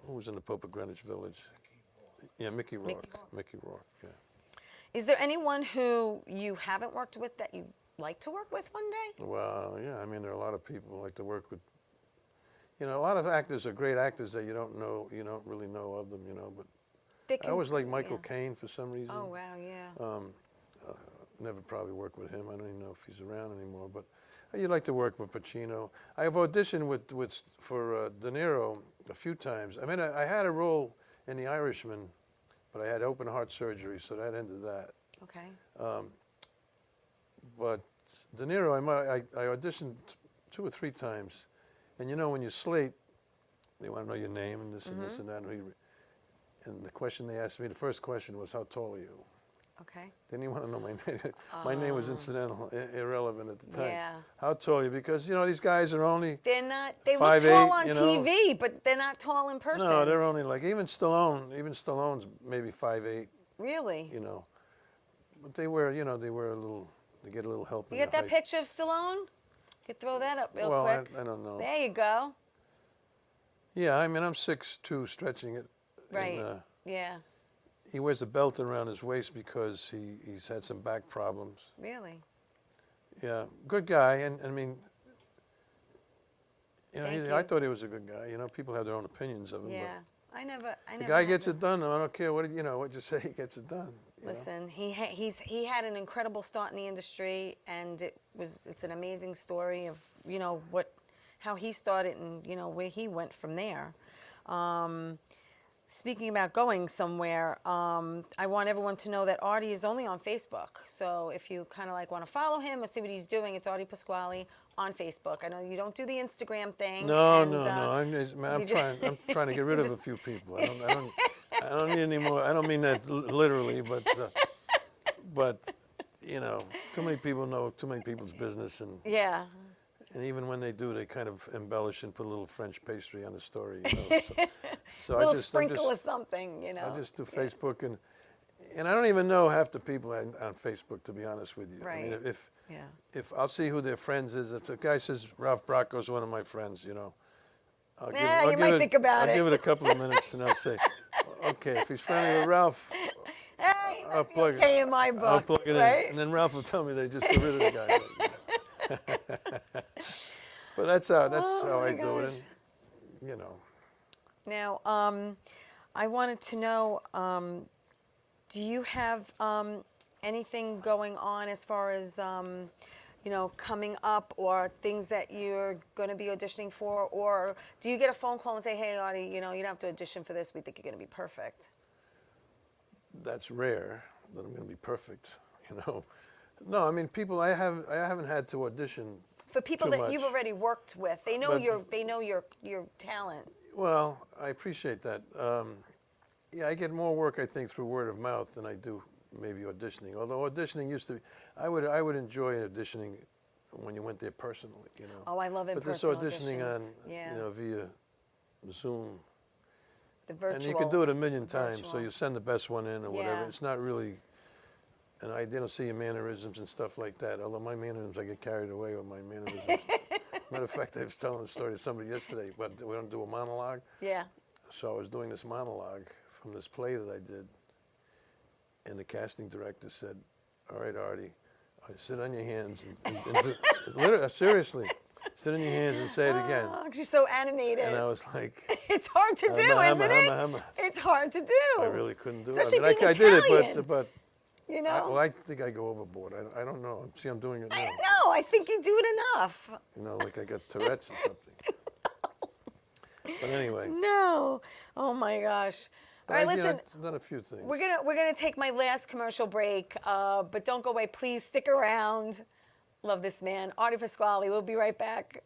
Speaker 3: Who was in The Pope of Greenwich Village? Yeah, Mickey Rourke. Mickey Rourke, yeah.
Speaker 2: Is there anyone who you haven't worked with that you'd like to work with one day?
Speaker 3: Well, yeah, I mean, there are a lot of people who like to work with. You know, a lot of actors are great actors that you don't really know of them, you know, but I always like Michael Caine for some reason.
Speaker 2: Oh, wow, yeah.
Speaker 3: Never probably worked with him. I don't even know if he's around anymore, but you'd like to work with Pacino. I have auditioned for De Niro a few times. I mean, I had a role in The Irishman, but I had open heart surgery, so that ended that.
Speaker 2: Okay.
Speaker 3: But De Niro, I auditioned 2 or 3 times, and you know when you slate, they want to know your name and this and this and that. And the question they asked me, the first question was, "How tall are you?"
Speaker 2: Okay.
Speaker 3: They didn't want to know my name. My name was incidental, irrelevant at the time.
Speaker 2: Yeah.
Speaker 3: How tall are you? Because, you know, these guys are only
Speaker 2: They're not, they look
Speaker 3: 5'8",
Speaker 2: tall on
Speaker 3: you know.
Speaker 2: TV, but they're not tall in person.
Speaker 3: No, they're only like, even Stallone's maybe 5'8",
Speaker 2: Really?
Speaker 3: you know. But they wear, you know, they get a little help.
Speaker 2: You get that picture of Stallone? You could throw that up real
Speaker 3: well,
Speaker 2: quick.
Speaker 3: I don't know.
Speaker 2: There you go.
Speaker 3: Yeah, I mean, I'm 6'2", stretching it.
Speaker 2: Right,
Speaker 3: And,
Speaker 2: yeah.
Speaker 3: he wears a belt around his waist because he's had some back problems.
Speaker 2: Really?
Speaker 3: Yeah, good guy, and I mean, you know,
Speaker 2: Thank
Speaker 3: I
Speaker 2: you.
Speaker 3: thought he was a good guy. You know, people have their own opinions of him.
Speaker 2: Yeah. I never
Speaker 3: The guy
Speaker 2: had
Speaker 3: gets
Speaker 2: that.
Speaker 3: it done. I don't care what you know. What you say, he gets it done. You know?
Speaker 2: Listen, he had an incredible start in the industry, and it's an amazing story of, you know, how he started and, you know, where he went from there. Speaking about going somewhere, I want everyone to know that ARTIE is only on Facebook. So if you kind of like want to follow him or see what he's doing, it's ARTIE Pasquale on Facebook. I know you don't do the Instagram thing.
Speaker 3: No,
Speaker 2: and,
Speaker 3: no. I'm trying to get rid of a few people. I don't need any more. I don't mean that literally, but you know, too many people know too many people's business, and
Speaker 2: yeah.
Speaker 3: And even when they do, they kind of embellish and put a little French pastry on the story. You know? So
Speaker 2: a little sprinkle of something, you know.
Speaker 3: I just do Facebook, and I don't even know half the people on Facebook, to be honest with you.
Speaker 2: Right.
Speaker 3: I mean, if I'll see who their friends is. If the guy says Ralph Bracco's one of my friends, you know,
Speaker 2: you might think about it.
Speaker 3: I'll give it a couple of minutes, and I'll say, okay, if he's friendly with Ralph,
Speaker 2: I'll plug it in my book.
Speaker 3: I'll plug it
Speaker 2: right?
Speaker 3: in, and then Ralph will tell me they just got rid of the guy. But that's how I do it, and, you know.
Speaker 2: Now, I wanted to know, do you have anything going on as far as, you know, coming up, or things that you're going to be auditioning for, or do you get a phone call and say, hey, Artie, you know, you don't have to audition for this, we think you're going to be perfect?
Speaker 3: That's rare that I'm going to be perfect, you know. No, I mean, people I haven't had to audition
Speaker 2: for people that you've already worked with. They know your talent.
Speaker 3: Well, I appreciate that. Yeah, I get more work, I think, through word of mouth than I do maybe auditioning. Although auditioning used to be, I would enjoy auditioning when you went there personally, you know.
Speaker 2: Oh, I love
Speaker 3: But this
Speaker 2: in-person
Speaker 3: auditioning
Speaker 2: auditions.
Speaker 3: on,
Speaker 2: Yeah.
Speaker 3: you know, via Zoom,
Speaker 2: The virtual.
Speaker 3: and you can do it a million times. So
Speaker 2: virtual.
Speaker 3: you send the best one in or whatever.
Speaker 2: Yeah.
Speaker 3: It's not really, and I don't see your mannerisms and stuff like that. Although my mannerisms, I get carried away with my mannerisms. Matter of fact, I was telling a story to somebody yesterday, but we don't do a monologue.
Speaker 2: Yeah.
Speaker 3: So I was doing this monologue from this play that I did, and the casting director said, "All right, Artie, sit on your hands and literally, seriously, sit on your hands and say it again."
Speaker 2: Oh, she's so animated.
Speaker 3: And I was like,
Speaker 2: It's hard to do, isn't it? It's hard to do.
Speaker 3: I really couldn't do it.
Speaker 2: Especially
Speaker 3: I mean,
Speaker 2: being
Speaker 3: I did
Speaker 2: Italian.
Speaker 3: it, but
Speaker 2: You know?
Speaker 3: I think I go overboard. I don't know. See, I'm doing it now.
Speaker 2: I know. I think you do it enough.
Speaker 3: You know, like I got Tourette's or something. But anyway.
Speaker 2: No. Oh my gosh. All right, listen.
Speaker 3: I've done a few things.
Speaker 2: We're gonna take my last commercial break, but don't go away. Please stick around. Love this man, Artie Pasquale. We'll be right back.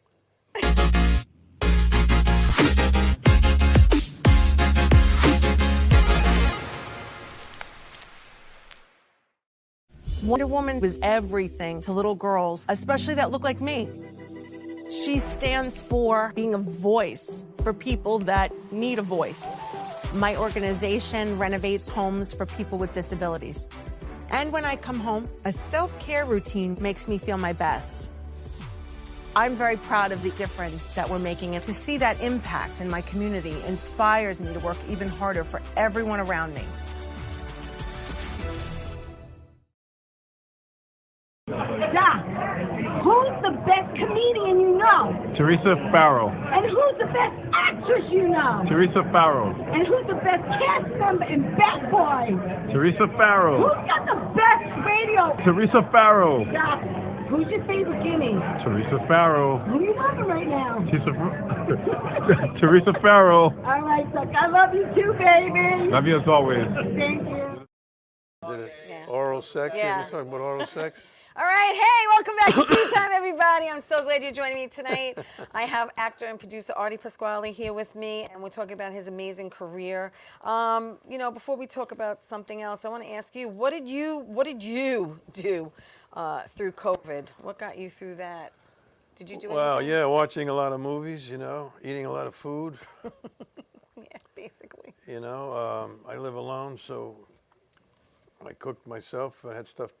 Speaker 4: Wonder Woman was everything to little girls, especially that look like me. She stands for being a voice for people that need a voice. My organization renovates homes for people with disabilities. And when I come home, a self-care routine makes me feel my best. I'm very proud of the difference that we're making, and to see that impact in my community inspires me to work even harder for everyone around me.
Speaker 9: Doc, who's the best comedian you know?
Speaker 10: Theresa Farrow.
Speaker 9: And who's the best actress you know?
Speaker 10: Theresa Farrow.
Speaker 9: And who's the best cast member in Bad Boys?
Speaker 10: Theresa Farrow.
Speaker 9: Who's got the best radio?
Speaker 10: Theresa Farrow.
Speaker 9: Doc, who's your favorite Guinea?
Speaker 10: Theresa Farrow.
Speaker 9: Who are you loving right now?
Speaker 10: Theresa Farrow.
Speaker 9: All right, Doc, I love you too, baby.
Speaker 10: Love you as always.
Speaker 9: Thank you.
Speaker 3: Did it.
Speaker 2: Yeah.
Speaker 3: Oral sex?
Speaker 2: Yeah.
Speaker 3: We're talking about oral sex?
Speaker 2: All right, hey, welcome back to Tea Time, everybody. I'm so glad you're joining me tonight. I have actor and producer Artie Pasquale here with me, and we're talking about his amazing career. You know, before we talk about something else, I want to ask you, what did you do through COVID? What got you through that? Did you do anything?
Speaker 3: Well, yeah, watching a lot of movies, you know, eating a lot of food.
Speaker 2: Yeah, basically.
Speaker 3: You know, I live alone, so I cooked myself. I had stuff.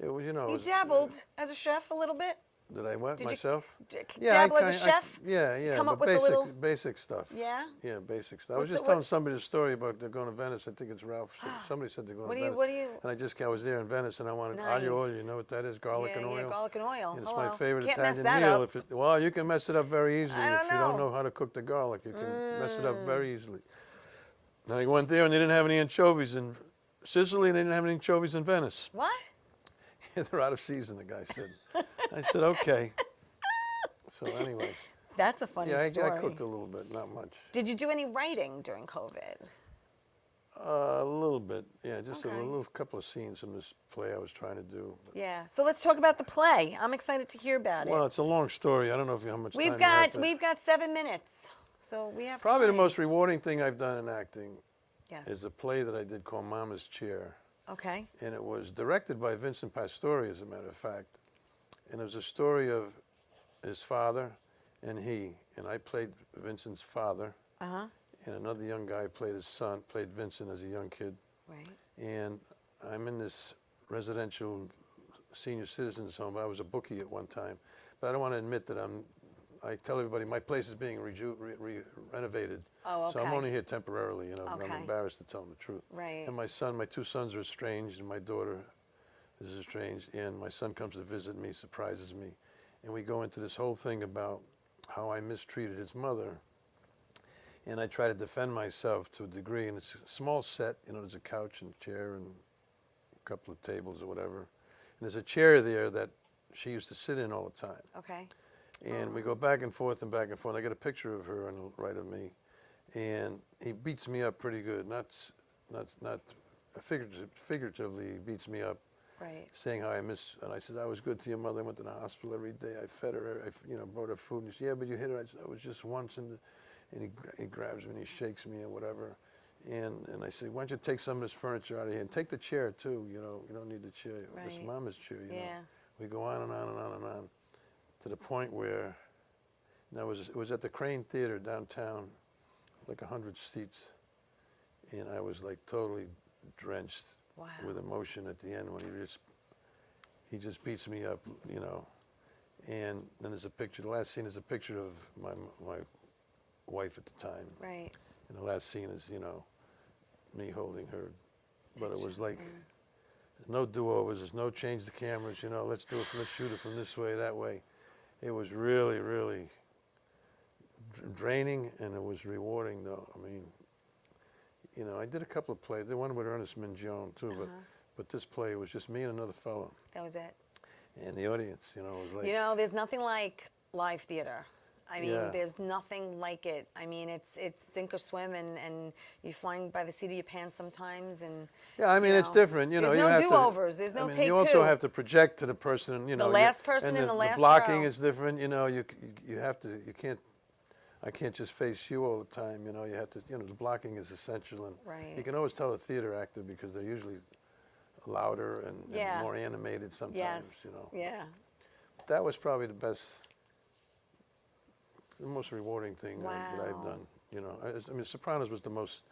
Speaker 3: It was, you know.
Speaker 2: You dabbled as a chef a little bit?
Speaker 3: Did I what,
Speaker 2: Did you
Speaker 3: myself?
Speaker 2: dabble as a chef?
Speaker 3: Yeah.
Speaker 2: Come up
Speaker 3: but
Speaker 2: with a little.
Speaker 3: basic stuff.
Speaker 2: Yeah?
Speaker 3: Yeah, basic stuff. I was
Speaker 2: What's
Speaker 3: just
Speaker 2: the-
Speaker 3: telling
Speaker 2: what-
Speaker 3: somebody a story about they're going to Venice. I think it's Ralph. Somebody said they're going
Speaker 2: What
Speaker 3: to
Speaker 2: do you-
Speaker 3: Venice.
Speaker 2: what do you-
Speaker 3: And I was there in Venice, and I wanted
Speaker 2: Nice.
Speaker 3: aglio olio. You know what that is? Garlic and oil.
Speaker 2: Yeah, garlic and oil.
Speaker 3: And it's
Speaker 2: Hello.
Speaker 3: my favorite
Speaker 2: Can't mess
Speaker 3: Italian
Speaker 2: that
Speaker 3: meal.
Speaker 2: up.
Speaker 3: Well, you can mess it up very easily
Speaker 2: I don't
Speaker 3: if you don't
Speaker 2: know.
Speaker 3: know how to cook the garlic. You can mess it up very easily. And I went there, and they didn't have any anchovies in Sicily, and they didn't have any anchovies in Venice.
Speaker 2: What?
Speaker 3: They're out of season, the guy said. I said, okay. So anyway,
Speaker 2: That's a funny
Speaker 3: yeah,
Speaker 2: story.
Speaker 3: I cooked a little bit, not much.
Speaker 2: Did you do any writing during COVID?
Speaker 3: A little bit, yeah, just
Speaker 2: Okay.
Speaker 3: a little couple of scenes from this play I was trying to do. But,
Speaker 2: Yeah. So let's talk about the play. I'm excited to hear about
Speaker 3: well,
Speaker 2: it.
Speaker 3: it's a long story. I don't know if you how much time
Speaker 2: We've
Speaker 3: you have,
Speaker 2: got
Speaker 3: but
Speaker 2: we've got 7 minutes, so we have
Speaker 3: probably the
Speaker 2: time.
Speaker 3: most rewarding thing I've done in acting
Speaker 2: Yes.
Speaker 3: is a play that I did called Mama's Chair.
Speaker 2: Okay.
Speaker 3: And it was directed by Vincent Pastore, as a matter of fact. And it was a story of his father and he. And I played Vincent's father.
Speaker 2: Uh-huh.
Speaker 3: And another young guy played his son, played Vincent as a young kid.
Speaker 2: Right.
Speaker 3: And I'm in this residential senior citizens home. I was a bookie at one time. But I don't want to admit that I tell everybody my place is being renovated.
Speaker 2: Oh,
Speaker 3: So I'm
Speaker 2: okay.
Speaker 3: only here temporarily, you know, but
Speaker 2: Okay.
Speaker 3: I'm embarrassed to tell them the truth.
Speaker 2: Right.
Speaker 3: And my two sons are estranged, and my daughter is estranged, and my son comes to visit me, surprises me. And we go into this whole thing about how I mistreated his mother. And I try to defend myself to a degree, and it's a small set, you know, there's a couch and a chair and a couple of tables or whatever. And there's a chair there that she used to sit in all the time.
Speaker 2: Okay.
Speaker 3: And we go back and forth and back and forth. I get a picture of her on the right of me, and he beats me up pretty good. Not figuratively, he beats me up,
Speaker 2: Right.
Speaker 3: saying how and I said, I was good to your mother. I went to the hospital every day. I fed her. I brought her food. And he said, yeah, but you hit her. I said, I was just once. And he grabs me and he shakes me or whatever. And I said, why don't you take some of this furniture out of here and take the chair too? You know, you don't need the chair. It's
Speaker 2: Right.
Speaker 3: Mama's chair. You know.
Speaker 2: Yeah.
Speaker 3: We go on and on and on and on. to the point where it was at the Crane Theater downtown, like 100 seats, and I was like totally drenched with emotion at the end when he just beats me up, you know. And then there's a picture. The last scene is a picture of my wife at the time.
Speaker 2: Right.
Speaker 3: And the last scene is, you know, me holding her. But it was like, there's no do-overs, there's no change the cameras, you know, let's shoot it from this way, that way. It was really, really draining, and it was rewarding, though. I mean, you know, I did a couple of plays. The one with Ernest Minjone, too, but this play was just me and another fellow.
Speaker 2: That was it.
Speaker 3: And the audience, you know, was like...
Speaker 2: You know, there's nothing like live theater. I mean,
Speaker 3: Yeah.
Speaker 2: there's nothing like it. I mean, it's sink or swim, and you're flying by the seat of your pants sometimes, and
Speaker 3: Yeah, I mean, it's different, you know.
Speaker 2: There's
Speaker 3: you
Speaker 2: no
Speaker 3: have
Speaker 2: do-overs.
Speaker 3: To,
Speaker 2: There's no
Speaker 3: I mean,
Speaker 2: take
Speaker 3: you also
Speaker 2: two.
Speaker 3: have to project to the person, you know.
Speaker 2: The last person in
Speaker 3: and
Speaker 2: the last
Speaker 3: the blocking
Speaker 2: row.
Speaker 3: is different, you know. You have to, you can't, I can't just face you all the time, you know. You have to, you know, the blocking is essential. And
Speaker 2: Right.
Speaker 3: you can always tell a theater actor because they're usually louder and more animated sometimes, you know.
Speaker 2: Yeah.
Speaker 3: That was probably the most rewarding thing that I've done. You know, I mean, Sopranos was the most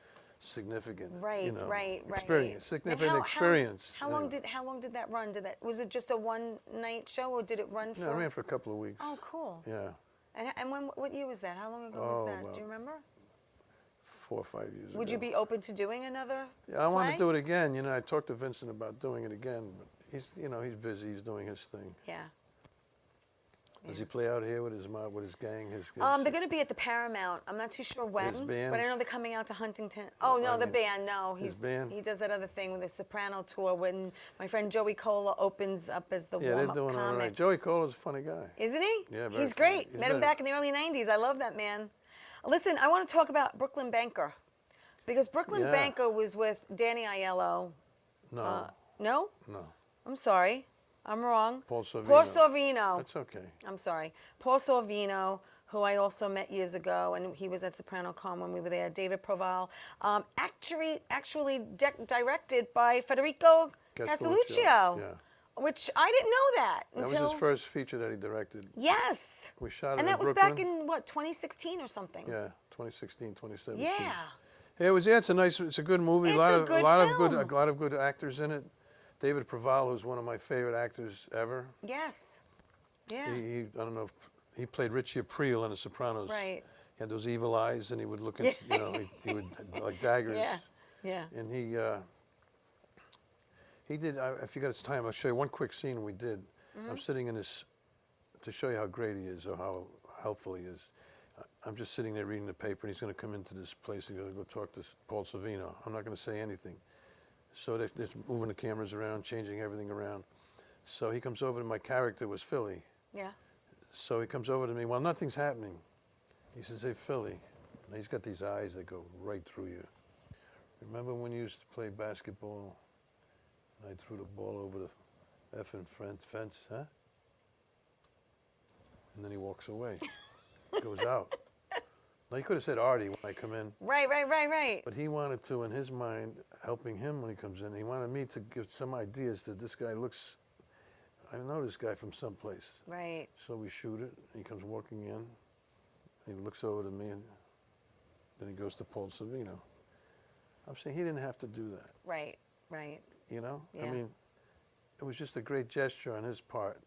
Speaker 3: significant, you know, experience. Significant experience.
Speaker 2: How long did that run? Was it just a one night show, or did it run for?
Speaker 3: No, I ran for a couple of weeks.
Speaker 2: Oh, cool.
Speaker 3: Yeah.
Speaker 2: And what year was that? How long ago was that? Do you remember?
Speaker 3: 4 or 5 years ago.
Speaker 2: Would you be open to doing another?
Speaker 3: Yeah, I want to do it again. You know, I talked to Vincent about doing it again, but he's busy. He's doing his thing.
Speaker 2: Yeah.
Speaker 3: Does he play out here with his mob, with his gang?
Speaker 2: They're going to be at the Paramount. I'm not too sure when,
Speaker 3: His band?
Speaker 2: but I know they're coming out to Huntington. Oh no, the band. No,
Speaker 3: his band?
Speaker 2: He does that other thing with the Soprano tour when my friend Joey Cola opens up as the warm-up
Speaker 3: they're doing
Speaker 2: comic.
Speaker 3: all right. Joey Cola's a funny guy.
Speaker 2: Isn't he?
Speaker 3: Yeah, very
Speaker 2: He's great.
Speaker 3: funny. He's
Speaker 2: Met him back in the early '90s. I love that man. Listen, I want to talk about Brooklyn Banker, because Brooklyn Banker was with Danny Aiello.
Speaker 3: No.
Speaker 2: No?
Speaker 3: No.
Speaker 2: I'm sorry. I'm wrong.
Speaker 3: Paul Sorvino.
Speaker 2: Paul Sorvino.
Speaker 3: That's okay.
Speaker 2: I'm sorry. Paul Sorvino, who I also met years ago, and he was at Soprano Con when we were there. David Proval. Actually directed by Federico Castelluccio.
Speaker 3: Yeah.
Speaker 2: Which I didn't know that until...
Speaker 3: That was his first feature that he directed.
Speaker 2: Yes.
Speaker 3: We shot it
Speaker 2: and that
Speaker 3: in
Speaker 2: was
Speaker 3: Brooklyn.
Speaker 2: back in, what, 2016 or something?
Speaker 3: Yeah, 2016, 2017.
Speaker 2: Yeah.
Speaker 3: Yeah, it's a good movie.
Speaker 2: It's
Speaker 3: a lot of good actors in it. David Proval, who's one of my favorite actors ever.
Speaker 2: Yes. Yeah.
Speaker 3: I don't know if he played Richie Aprile in The Sopranos.
Speaker 2: Right.
Speaker 3: He had those evil eyes, and he would look at, you know, he would like daggers.
Speaker 2: Yeah. Yeah.
Speaker 3: And he did. If you got his time, I'll show you one quick scene we did. I'm sitting in this to show you how great he is or how helpful he is. I'm just sitting there reading the paper, and he's going to come into this place and go talk to Paul Sorvino. I'm not going to say anything. So they're moving the cameras around, changing everything around. So he comes over to my character was Philly.
Speaker 2: Yeah.
Speaker 3: So he comes over to me, well, nothing's happening. He says, hey, Philly. And he's got these eyes that go right through you. Remember when you used to play basketball? I threw the ball over the effing fence, huh? And then he walks away, goes out. Now, he could have said Artie when I come in.
Speaker 2: Right.
Speaker 3: But he wanted to, in his mind, helping him when he comes in, he wanted me to give some ideas that this guy looks, I know this guy from someplace.
Speaker 2: Right.
Speaker 3: So we shoot it. He comes walking in. He looks over to me, and then he goes to Paul Sorvino. I'm saying he didn't have to do that.
Speaker 2: Right.
Speaker 3: You know?
Speaker 2: Yeah.
Speaker 3: I mean, it was just a great gesture on his part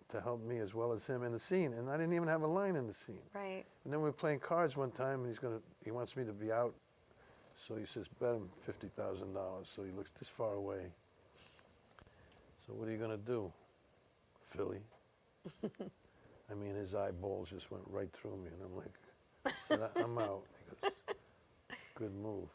Speaker 3: to help me as well as him in the scene. And I didn't even have a line in the scene.
Speaker 2: Right.
Speaker 3: And then we were playing cards one time, and he wants me to be out. So he says, bet him $50,000. So he looks this far away. So what are you going to do, Philly? I mean, his eyeballs just went right through me. And I'm like, I said, I'm out. He goes, good move.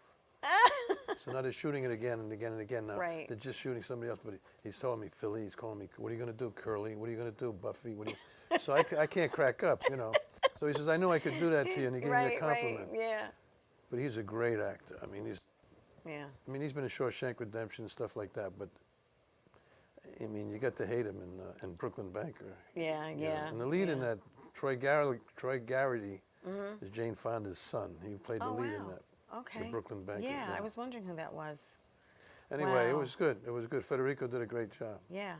Speaker 3: So now they're shooting it again and again and again now.
Speaker 2: Right.
Speaker 3: They're just shooting somebody else, but he's telling me, Philly, he's calling me, what are you going to do, Curly? What are you going to do, Buffy? So I can't crack up, you know. So he says, I knew I could do that to you, and he gave me a compliment.
Speaker 2: Right, yeah.
Speaker 3: But he's a great actor. I mean, he's been in Shawshank Redemption and stuff like that, but I mean, you got to hate him in Brooklyn Banker.
Speaker 2: Yeah.
Speaker 3: And the lead in that, Troy Garrity, is Jane Fonda's son. He played the lead in that.
Speaker 2: Okay.
Speaker 3: The Brooklyn Banker.
Speaker 2: Yeah, I was wondering who that was.
Speaker 3: Anyway,
Speaker 2: Wow.
Speaker 3: it was good. It was good. Federico did a great job.
Speaker 2: Yeah.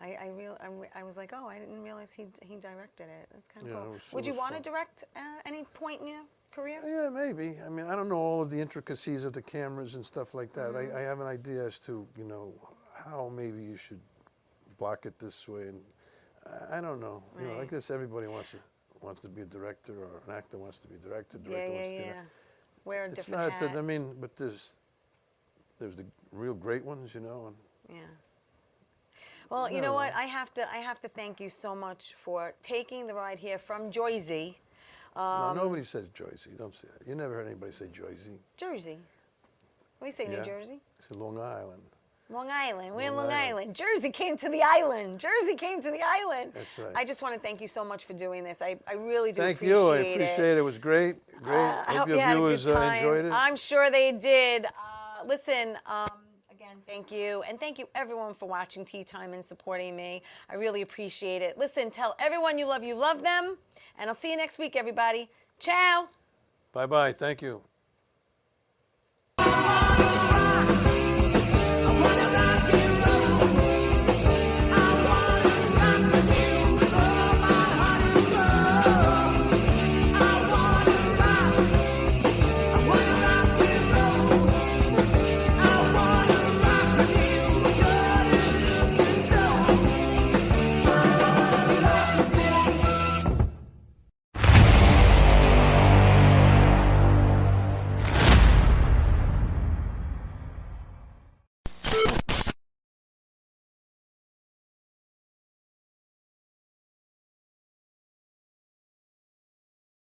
Speaker 2: I was like, oh, I didn't realize he directed it. That's kind of
Speaker 3: Yeah,
Speaker 2: cool.
Speaker 3: it
Speaker 2: Would you
Speaker 3: was
Speaker 2: want to
Speaker 3: fun.
Speaker 2: direct any point in your career?
Speaker 3: Yeah, maybe. I mean, I don't know all of the intricacies of the cameras and stuff like that.
Speaker 2: Mm-hmm.
Speaker 3: I have an idea as to, how maybe you should block it this way. And I don't know.
Speaker 2: Right.
Speaker 3: I guess everybody wants to be a director, or an actor wants to be a director.
Speaker 2: Yeah,
Speaker 3: Director wants to
Speaker 2: yeah,
Speaker 3: be
Speaker 2: yeah. Wear a
Speaker 3: It's
Speaker 2: different
Speaker 3: not
Speaker 2: hat.
Speaker 3: that, I mean, but there's the real great ones, and
Speaker 2: Yeah. Well, you know what? I have to thank you so much for taking the ride here from Jersey.
Speaker 3: no, nobody says Jersey. Don't say that. You never heard anybody say Jersey.
Speaker 2: Jersey. What do you say, New
Speaker 3: Yeah?
Speaker 2: Jersey?
Speaker 3: It's Long Island.
Speaker 2: Long Island. We're in
Speaker 3: Long
Speaker 2: Long
Speaker 3: Island.
Speaker 2: Island. Jersey came to the island. Jersey came to the island.
Speaker 3: That's right.
Speaker 2: I just want to thank you so much for doing this. I really do
Speaker 3: Thank
Speaker 2: appreciate
Speaker 3: you. I
Speaker 2: it.
Speaker 3: appreciate it. It was great. Great.
Speaker 2: I hope
Speaker 3: your
Speaker 2: you had a
Speaker 3: viewers
Speaker 2: good time.
Speaker 3: enjoyed it.
Speaker 2: I'm sure they did. Listen, again, thank you. And thank you, everyone, for watching Tea Time and supporting me. I really appreciate it. Listen, tell everyone you love them. And I'll see you next week, everybody. Ciao.
Speaker 3: Bye-bye. Thank you.